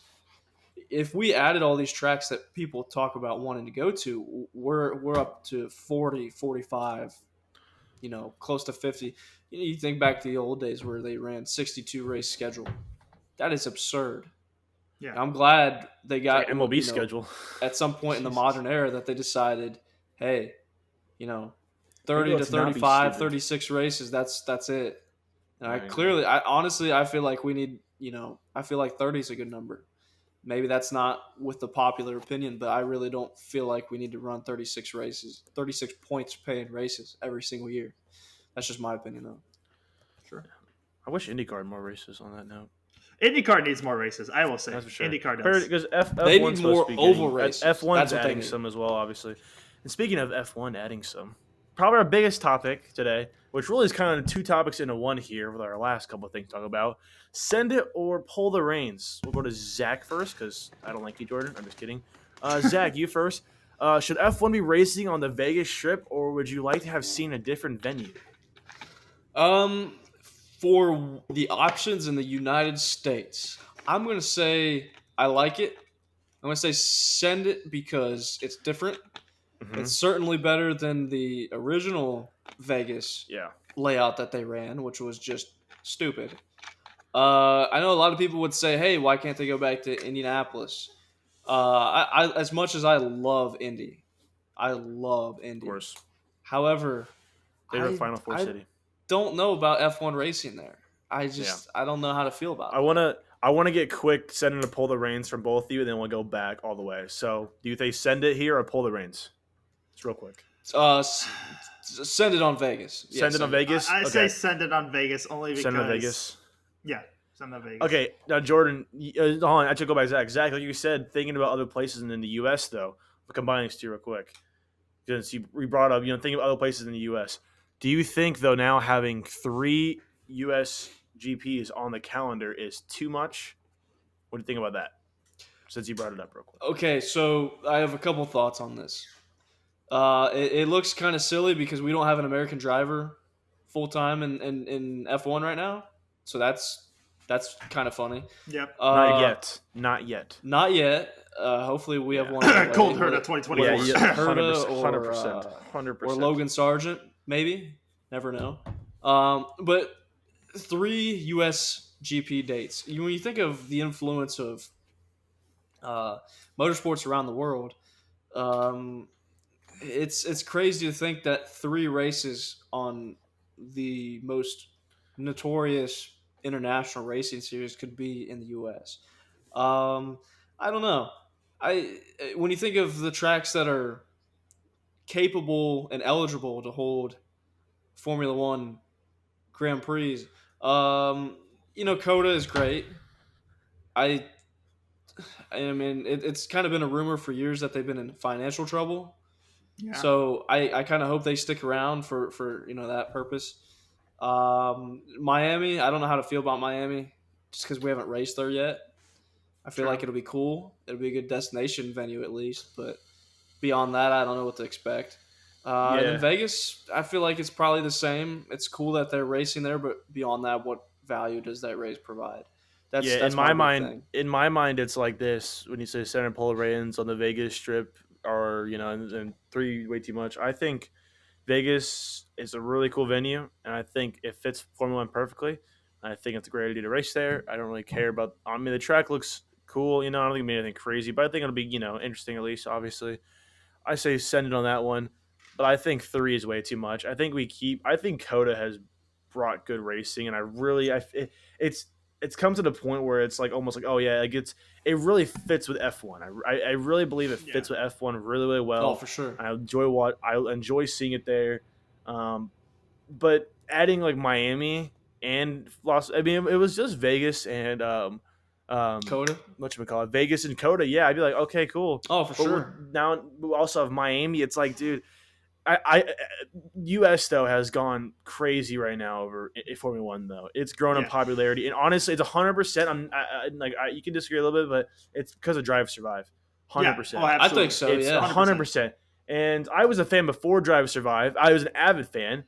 if we added all these tracks that people talk about wanting to go to, we're up to 40, 45, close to 50. You think back to the old days where they ran 62 race schedule. That is absurd. Yeah. I'm glad they got MLB schedule at some point in the modern era that they decided, hey, 30 to 35, 36 races, that's it. And I feel like we need, I feel like 30 is a good number. Maybe that's not with the popular opinion, but I really don't feel like we need to run 36 races, 36 points paying races every single year. That's just my opinion, though. Sure. I wish IndyCar had more races on that note. IndyCar needs more races, I will say. That's for sure. IndyCar does. Because they need more oval races. F1's adding some as well, obviously. And speaking of F1 adding some, probably our biggest topic today, which really is kind of 2 topics into one here with our last couple of things to talk about. Send it or pull the reins. We'll go to Zach first because I don't like you, Jordan. I'm just kidding. Zach, you first. Should F1 be racing on the Vegas Strip, or would you like to have seen a different venue? For the options in the United States, I'm going to say I like it. I'm going to say send it because it's different. Mm-hmm. It's certainly better than the original Vegas layout that they ran, which was just stupid. I know a lot of people would say, hey, why can't they go back to Indianapolis? I as much as I love Indy. Of course. However, they're a Final Four city. Don't know about F1 racing there. I don't know how to feel about it. I want to get quick send to pull the reins from both of you, and then we'll go back all the way. So, do you think send it here or pull the reins? Just real quick. Send it on Vegas. Send it on Vegas? I say send it on Vegas only because... Send it on Vegas? Yeah, send it on Vegas. Okay, now Jordan, hold on, I should go back to Zach. Zach, like you said, thinking about other places in the U.S., though, we'll combine these two real quick. Because we brought up, thinking of other places in the U.S., do you think, though, now having 3 U.S. GPs on the calendar is too much? What do you think about that? Since you brought it up real quick. Okay, so I have a couple thoughts on this. It looks kind of silly because we don't have an American driver full-time in F1 right now. So that's kind of funny. Yep. Not yet. Hopefully we have one. Cold Herta 2024. Yeah, 100%. Or Logan Sargent, maybe. Never know. But 3 U.S. GP dates. When you think of the influence of motorsports around the world, it's crazy to think that 3 races on the most notorious international racing series could be in the U.S. I don't know. When you think of the tracks that are capable and eligible to hold Formula One Grand Prix, COTA is great. I I mean, it's kind of been a rumor for years that they've been in financial trouble. Yeah. So I kind of hope they stick around for that purpose. Miami, I don't know how to feel about Miami just because we haven't raced there yet. I feel True. like it'll be cool. It'll be a good destination venue at least, but beyond that, I don't know what to expect. And then Yeah. Vegas, I feel like it's probably the same. It's cool that they're racing there, but beyond that, what value does that race provide? Yeah, That's my big thing. in my mind, it's like this: when you say center pole reigns on the Vegas Strip, or and three way too much. I think Vegas is a really cool venue, and I think it fits Formula One perfectly. I think it's a great idea to race there. I don't really care about. I mean, the track looks cool. I don't think it'll be anything crazy, but I think it'll be interesting at least. Obviously, I say send it on that one, but I think three is way too much. I think I think Coda has brought good racing, and it's come to the point where it's like almost like, oh yeah, like it really fits with F1. I really believe it fits with F1 really, really well. Oh, for sure. I enjoy seeing it there. But adding like Miami and I mean, it was just Vegas and Coda? whatchamacallit, Vegas and Coda. Yeah, I'd be like, okay, cool. Oh, for sure. Now we also have Miami. It's like, dude, U.S. though has gone crazy right now over Formula One though. It's grown in popularity, and honestly, it's 100%. You can disagree a little bit, but it's because of Drive Survive. 100%. Oh, I think so. It's 100%. And I was a fan before Drive Survive. I was an avid fan,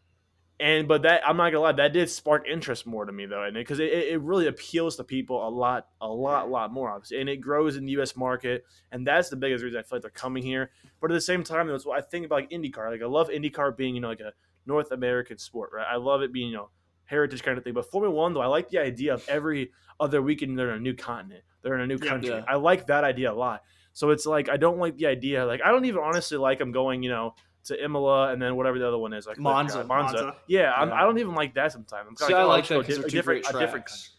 but that, I'm not gonna lie, that did spark interest more to me though, and because it really appeals to people a lot more, obviously, and it grows in the U.S. market, and that's the biggest reason I feel like they're coming here. But at the same time, that's what I think about like IndyCar. Like I love IndyCar being like a North American sport, right? I love it being heritage kind of thing. But Formula One though, I like the idea of every other weekend they're in a new continent, they're in a new country. Yeah. I like that idea a lot. So it's like I don't like the idea. Like I don't even honestly like them going, to Imola and then whatever the other one is, like Monza. Yeah, I don't even like that sometimes. I like that because they're two great tracks. Different country.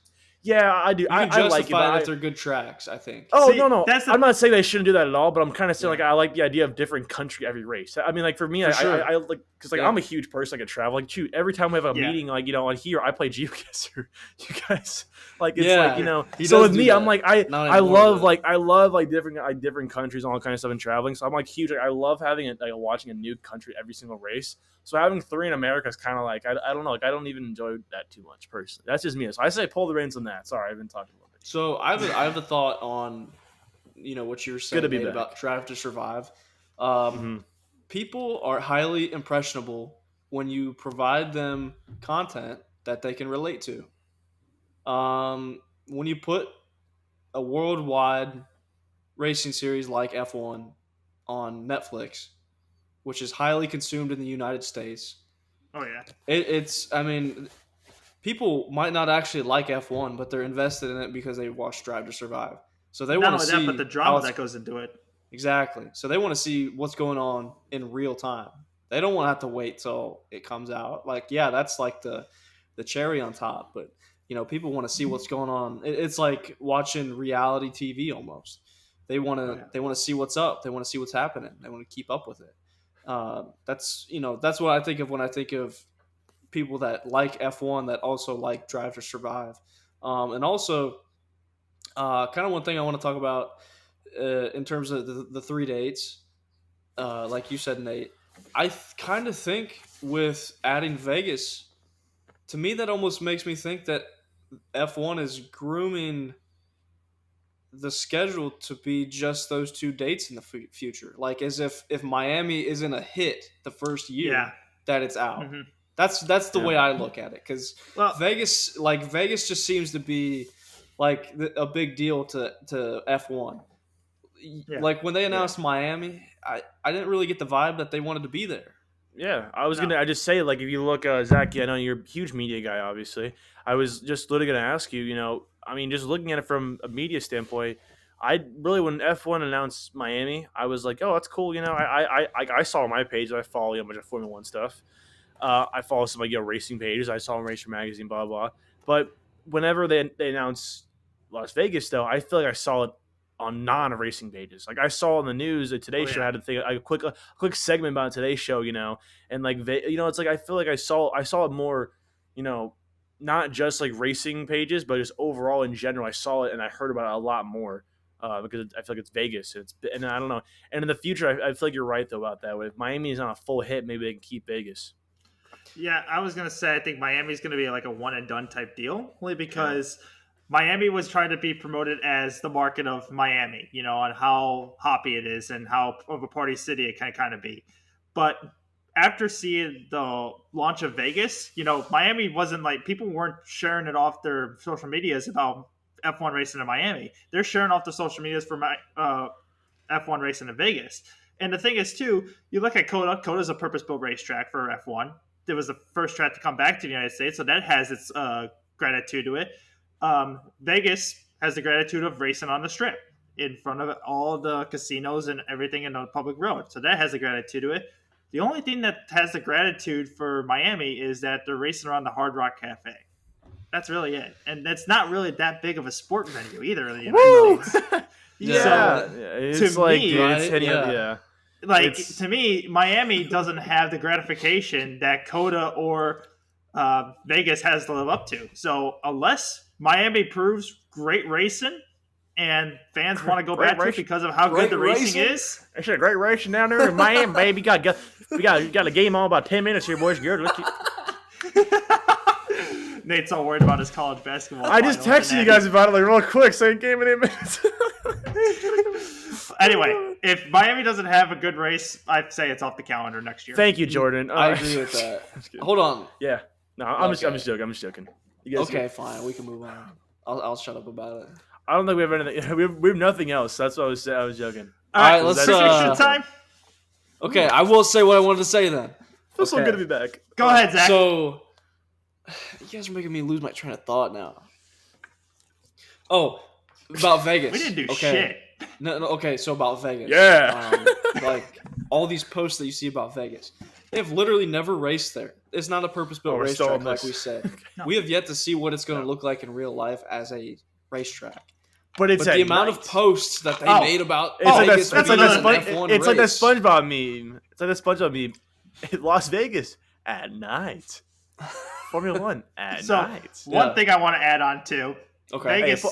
Yeah, I do. You can I like it. that they're good tracks, I think. Oh, no. I'm not saying they shouldn't do that at all, but I'm kind of saying like I like the idea of different country every race. I mean, like for me, I like because I'm a huge person. I can travel. Like, shoot, every time we have a meeting, like on here, I play GeoGuessr. You guys, like it's like So with me, I'm like I love different countries and all kind of stuff and traveling. So I'm like huge. Like, I love having watching a new country every single race. So having three in America is kind of like I don't know. Like I don't even enjoy that too much personally. That's just me. So I say pull the reins on that. Sorry, I've been talking a little bit. So I have a thought on what you were saying about Drive to Survive. People are highly impressionable when you provide them content that they can relate to. When you put a worldwide racing series like F1 on Netflix, which is highly consumed in the United States. Oh yeah. I mean, people might not actually like F1, but they're invested in it because they watch Drive to Survive. So they want to see but the drama that goes into it. Exactly. So they want to see what's going on in real time. They don't want to have to wait till it comes out. Like, yeah, that's like the cherry on top, but people want to see what's going on. It's like watching reality TV almost. They want to see what's up. They want to see what's happening. They want to keep up with it. That's what I think of when I think of people that like F1 that also like Drive to Survive. And also, kind of one thing I want to talk about in terms of the 3 dates, like you said, Nate, I kind of think with adding Vegas, to me that almost makes me think that F1 is grooming the schedule to be just those 2 dates in the future. Like as if Miami isn't a hit the first year that it's out. Mm-hmm. That's the way I look at it. Because Vegas just seems to be like a big deal to F1. Yeah. Like when they announced Miami, I didn't really get the vibe that they wanted to be there. Yeah, I just say, like, if you look, Zach, I know you're a huge media guy, obviously. I was just literally going to ask you, I mean, just looking at it from a media standpoint, when F1 announced Miami, I was like, oh, that's cool. I saw on my page, I follow a bunch of Formula One stuff. I follow some racing pages. I saw on Racer Magazine, blah, blah. But whenever they announced Las Vegas, though, I feel like I saw it on non-racing pages. Like I saw on the news that Today Show had a quick segment about Today Show, and like it's like I feel like I saw it more, not just like racing pages, but just overall in general. I saw it and I heard about it a lot more because I feel like it's Vegas. And I don't know. And in the future, I feel like you're right though about that. If Miami is on a full hit, maybe they can keep Vegas. Yeah, I was gonna say I think Miami's gonna be like a one and done type deal, only because Miami was trying to be promoted as the market of Miami, on how hoppy it is and how of a party city it can kind of be. But after seeing the launch of Vegas, Miami wasn't like people weren't sharing it off their social medias about F1 racing in Miami. They're sharing off the social medias for my F1 racing in Vegas. And the thing is, too, you look at Coda. Coda's a purpose-built racetrack for F1. It was the first track to come back to the United States, so that has its gratitude to it. Vegas has the gratitude of racing on the strip in front of all the casinos and everything in the public road. So that has a gratitude to it. The only thing that has the gratitude for Miami is that they're racing around the Hard Rock Cafe. That's really it. And it's not really that big of a sport venue either in the United States. It's like, me, dude, it's hitting up, to me, Miami doesn't have the gratification that Coda or Vegas has to live up to. So unless Miami proves great racing and fans want to go back to it because of how good the racing is. Actually, great racing down there in Miami, baby. We got a game on about 10 minutes here, boys. Good. Nate's all worried about his college basketball. I just texted you guys about it real quick, saying game in 8 minutes. Anyway, if Miami doesn't have a good race, I'd say it's off the calendar next year. Thank you, Jordan. I agree with that. Hold on. Yeah. No, I'm just joking. Okay, fine. We can move on. I'll shut up about it. I don't think we have anything. We have nothing else. That's what I was joking. All right, let's time. Okay, I will say what I wanted to say then. Feels so good to be back. Go ahead, Zach. So, you guys are making me lose my train of thought now. Oh, about Vegas. We didn't do shit. No, okay, so about Vegas. Yeah. Like, all these posts that you see about Vegas. They have literally never raced there. It's not a purpose-built racetrack, like we said. No. We have yet to see what it's going to look like in real life as a racetrack. But the amount of posts that they made about Vegas it's like that SpongeBob meme. It's like the SpongeBob meme. Las Vegas at night. Formula One at night. One thing I want to add on to. Okay. Vegas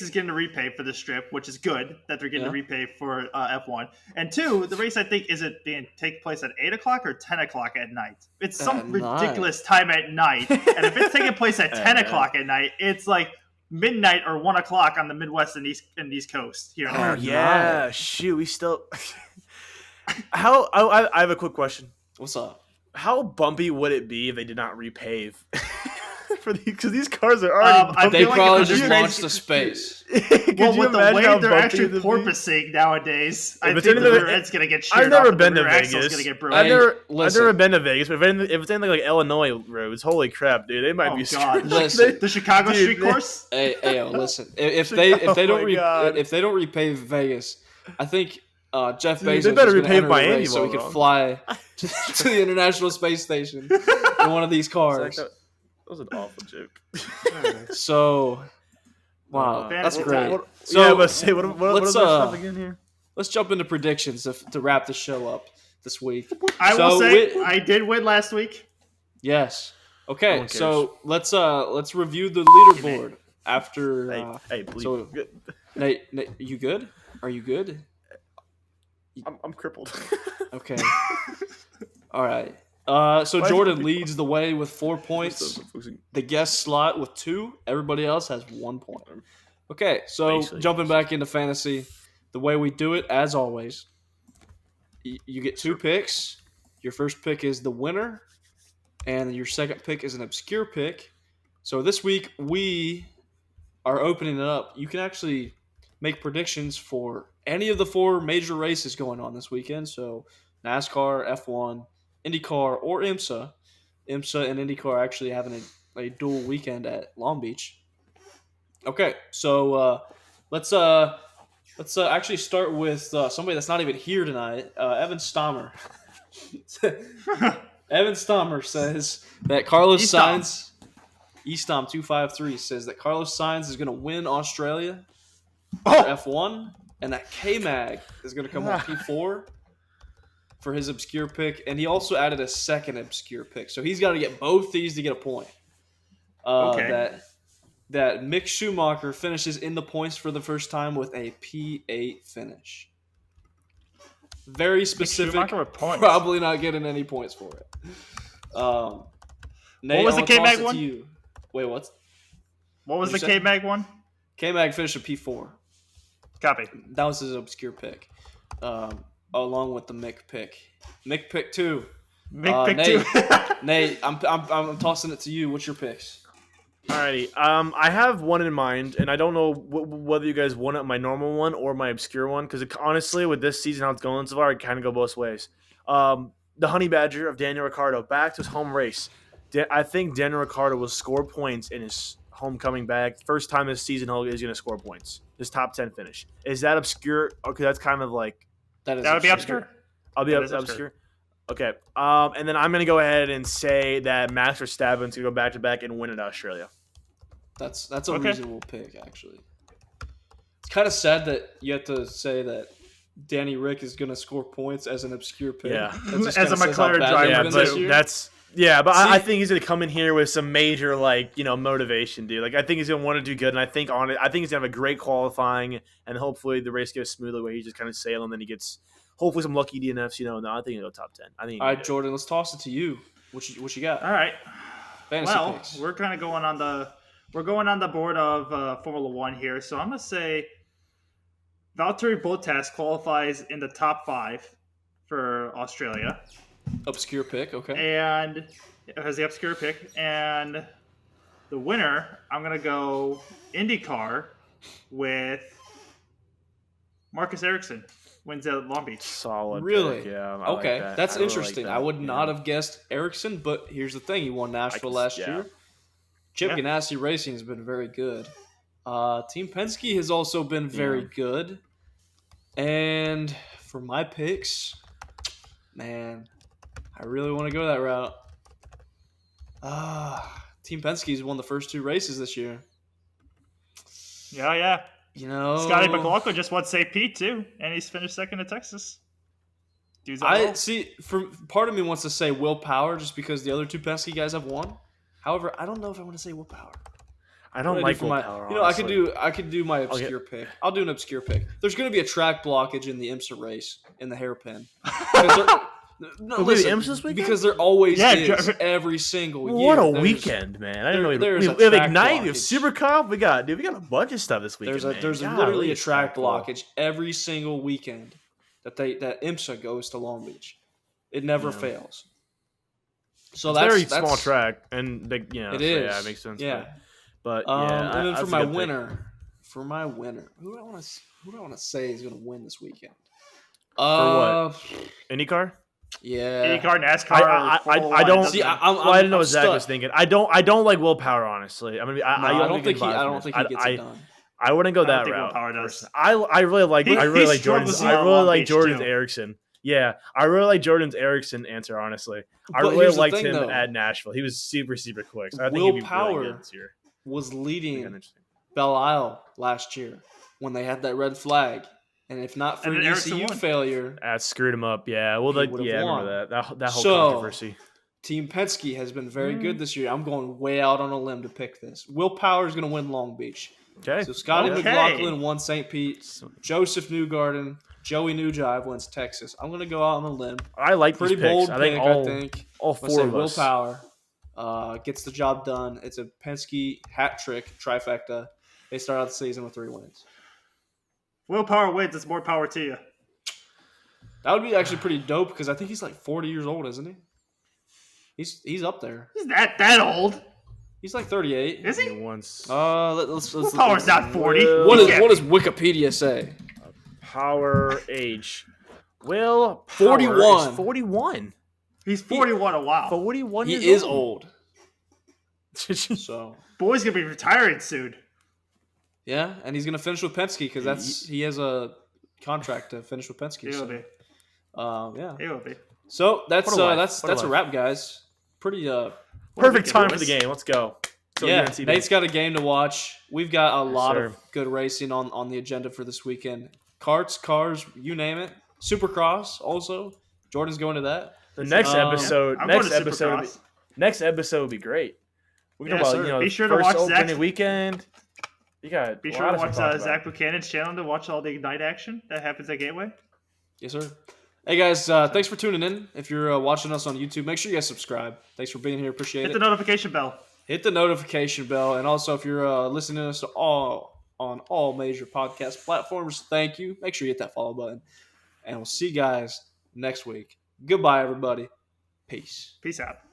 is getting to repay for the strip, which is good that they're getting to repay for F1. And two, the race I think is it being take place at 8 o'clock or 10 o'clock at night. It's some ridiculous time at night, and if it's taking place at 10 o'clock at night, it's like midnight or 1 o'clock on the Midwest and East Coast here in America. Yeah, shoot, we still. I have a quick question. What's up? How bumpy would it be if they did not repave? Because these cars are already. They probably just launched to space. Well, with the way they're actually porpoising nowadays, I think the rear end's going to get sheared. I've never been to Vegas. I've never been to Vegas, but if it's anything like Illinois roads, holy crap, dude, they might be. God. Listen, the Chicago Street Course. Hey, listen. If they don't repave Vegas, I think Jeff Bezos is going to enter a race so he can fly to the International Space Station in one of these cars. That was an awful joke. So, wow, that's great. What stuff again here? Let's jump into predictions to wrap the show up this week. I will say I did win last week. Yes. Okay, so let's review the leaderboard after. Please. So, Nate, you good? Are you good? I'm crippled. Okay. All right. So Jordan leads the way with 4 points. The guest slot with 2. Everybody else has 1 point. Okay, so jumping back into fantasy, the way we do it, as always, you get 2 picks. Your first pick is the winner, and your second pick is an obscure pick. So this week we are opening it up. You can actually make predictions for any of the 4 major races going on this weekend. So NASCAR, F1, IndyCar, or IMSA. IMSA and IndyCar are actually having a dual weekend at Long Beach. Okay, so let's actually start with somebody that's not even here tonight. Evan Stamer. Evan Stamer says that Carlos Sainz, Estom 253 says that Carlos Sainz is going to win Australia for F1, and that K-Mag is going to come on P4 for his obscure pick, and he also added a second obscure pick. So he's got to get both these to get a point. that Mick Schumacher finishes in the points for the first time with a P8 finish. Very specific. Schumacher with points. Probably not getting any points for it. Nate, what was the K-Mag one? Wait, what? What was the K-Mag one? K-Mag finished a P4. Copy. That was his obscure pick, along with the Mick pick. Mick pick 2. Mick pick 2. Nate, I'm tossing it to you. What's your picks? Alrighty. I have one in mind, and I don't know whether you guys want it, my normal one or my obscure one, because honestly, with this season how it's going so far, I kind of go both ways. The Honey Badger of Daniel Ricciardo back to his home race. I think Daniel Ricciardo will score points in his homecoming back. First time this season he's going to score points. His top 10 finish. Is that obscure? Okay, that's kind of like... That would be obscure. I'll be obscure. Okay. And then I'm going to go ahead and say that Max Verstappen's going to go back-to-back and win in Australia. That's a reasonable pick, actually. It's kind of sad that you have to say that Danny Rick is going to score points as an obscure pick. Yeah. As a McLaren driver, but I think he's going to come in here with some major, motivation, dude. Like, I think he's going to want to do good, and I think he's going to have a great qualifying, and hopefully the race goes smoothly where he's just kind of sailing, and then he gets hopefully some lucky DNFs. No, I think he'll go top 10. All right, Jordan, let's toss it to you. What you got? All right. Fantasy picks. We're kind of going on the board of Formula One here, so I'm going to say Valtteri Bottas qualifies in the top 5 for Australia. Obscure pick, okay. And it has the obscure pick. And the winner, I'm going to go IndyCar with Marcus Ericsson. Wins at Long Beach. Solid. Really? Pick. Yeah. Okay. Like that. That's really interesting. like I would not have guessed Ericsson, but here's the thing. He won Nashville last year. Chip Ganassi Racing has been very good. Team Penske has also been very good. And for my picks, man, I really want to go that route. Team Penske's won the first 2 races this year. Yeah. You know, Scotty McLaughlin just won St. Pete too, and he's finished second at Texas. Part of me wants to say Will Power just because the other 2 Penske guys have won. However, I don't know if I want to say Will Power. I don't like Will Power. You know, I could do my obscure pick. I'll do an obscure pick. There's going to be a track blockage in the IMSA race in the hairpin. Listen, IMSA this weekend? Because there always is every single year. What a weekend, man! I didn't know we have Ignite, we have Super Cup. We got a bunch of stuff this weekend. There's literally a track blockage every single weekend that IMSA goes to Long Beach. It never fails. So it's that's very small track, and it is. Yeah, it makes sense. Yeah. But and then for my winner, who do I want to say is going to win this weekend? For what? IndyCar? Yeah. IndyCar, NASCAR. I don't see. I didn't know what Zach was thinking. I don't like Will Power, honestly. I mean, I don't think he gets it done. I wouldn't go that route. I really like Jordan's. I really like Jordan's Ericsson. Yeah, I really like Jordan's Ericsson answer, honestly. I really liked him at Nashville. He was super, super quick. So I think he'd be really good this year. Was leading Belle Isle last year when they had that red flag. And if not for an ECU failure... That screwed him up, yeah. Well, I remember that whole controversy. Team Penske has been very good this year. I'm going way out on a limb to pick this. Will Power is going to win Long Beach. Okay. So Scotty McLaughlin won St. Pete. Joseph Newgarden. Joey Newjive wins Texas. I'm going to go out on a limb. I like pretty these picks. bold I pick, think all 4 of Will us. Power gets the job done. It's a Penske hat trick trifecta. They start out the season with 3 wins. Will Power wins. It's more power to you. That would be actually pretty dope because I think he's like 40 years old, isn't he? He's up there. He's that old. He's like 38. Is he? Let's Will Power's not 40. What does Wikipedia say? Power age. Will Power 41. Is 41. He's 41. A while. 41 years old. He is old. So boy's gonna be retiring soon. Yeah, and he's gonna finish with Penske because he has a contract to finish with Penske. He will be. Yeah. He will be. So that's a wrap, guys. Pretty perfect time for the game. Let's go. So Nate's got a game to watch. We've got a lot of good racing on the agenda for this weekend. Karts, cars, you name it. Supercross also. Jordan's going to that. The next episode would be great. We Yeah, talk sir. about Be sure to first watch opening Zach's- weekend. You got Be a sure lot to of watch stuff to talk Zach about. Buchanan's channel to watch all the Ignite action that happens at Gateway. Yes, sir. Hey, guys, thanks for tuning in. If you're watching us on YouTube, make sure you guys subscribe. Thanks for being here. Appreciate Hit it. the notification bell. Hit the notification bell. And also, if you're listening to us on all major podcast platforms, thank you. Make sure you hit that follow button. And we'll see you guys next week. Goodbye, everybody. Peace. Peace out.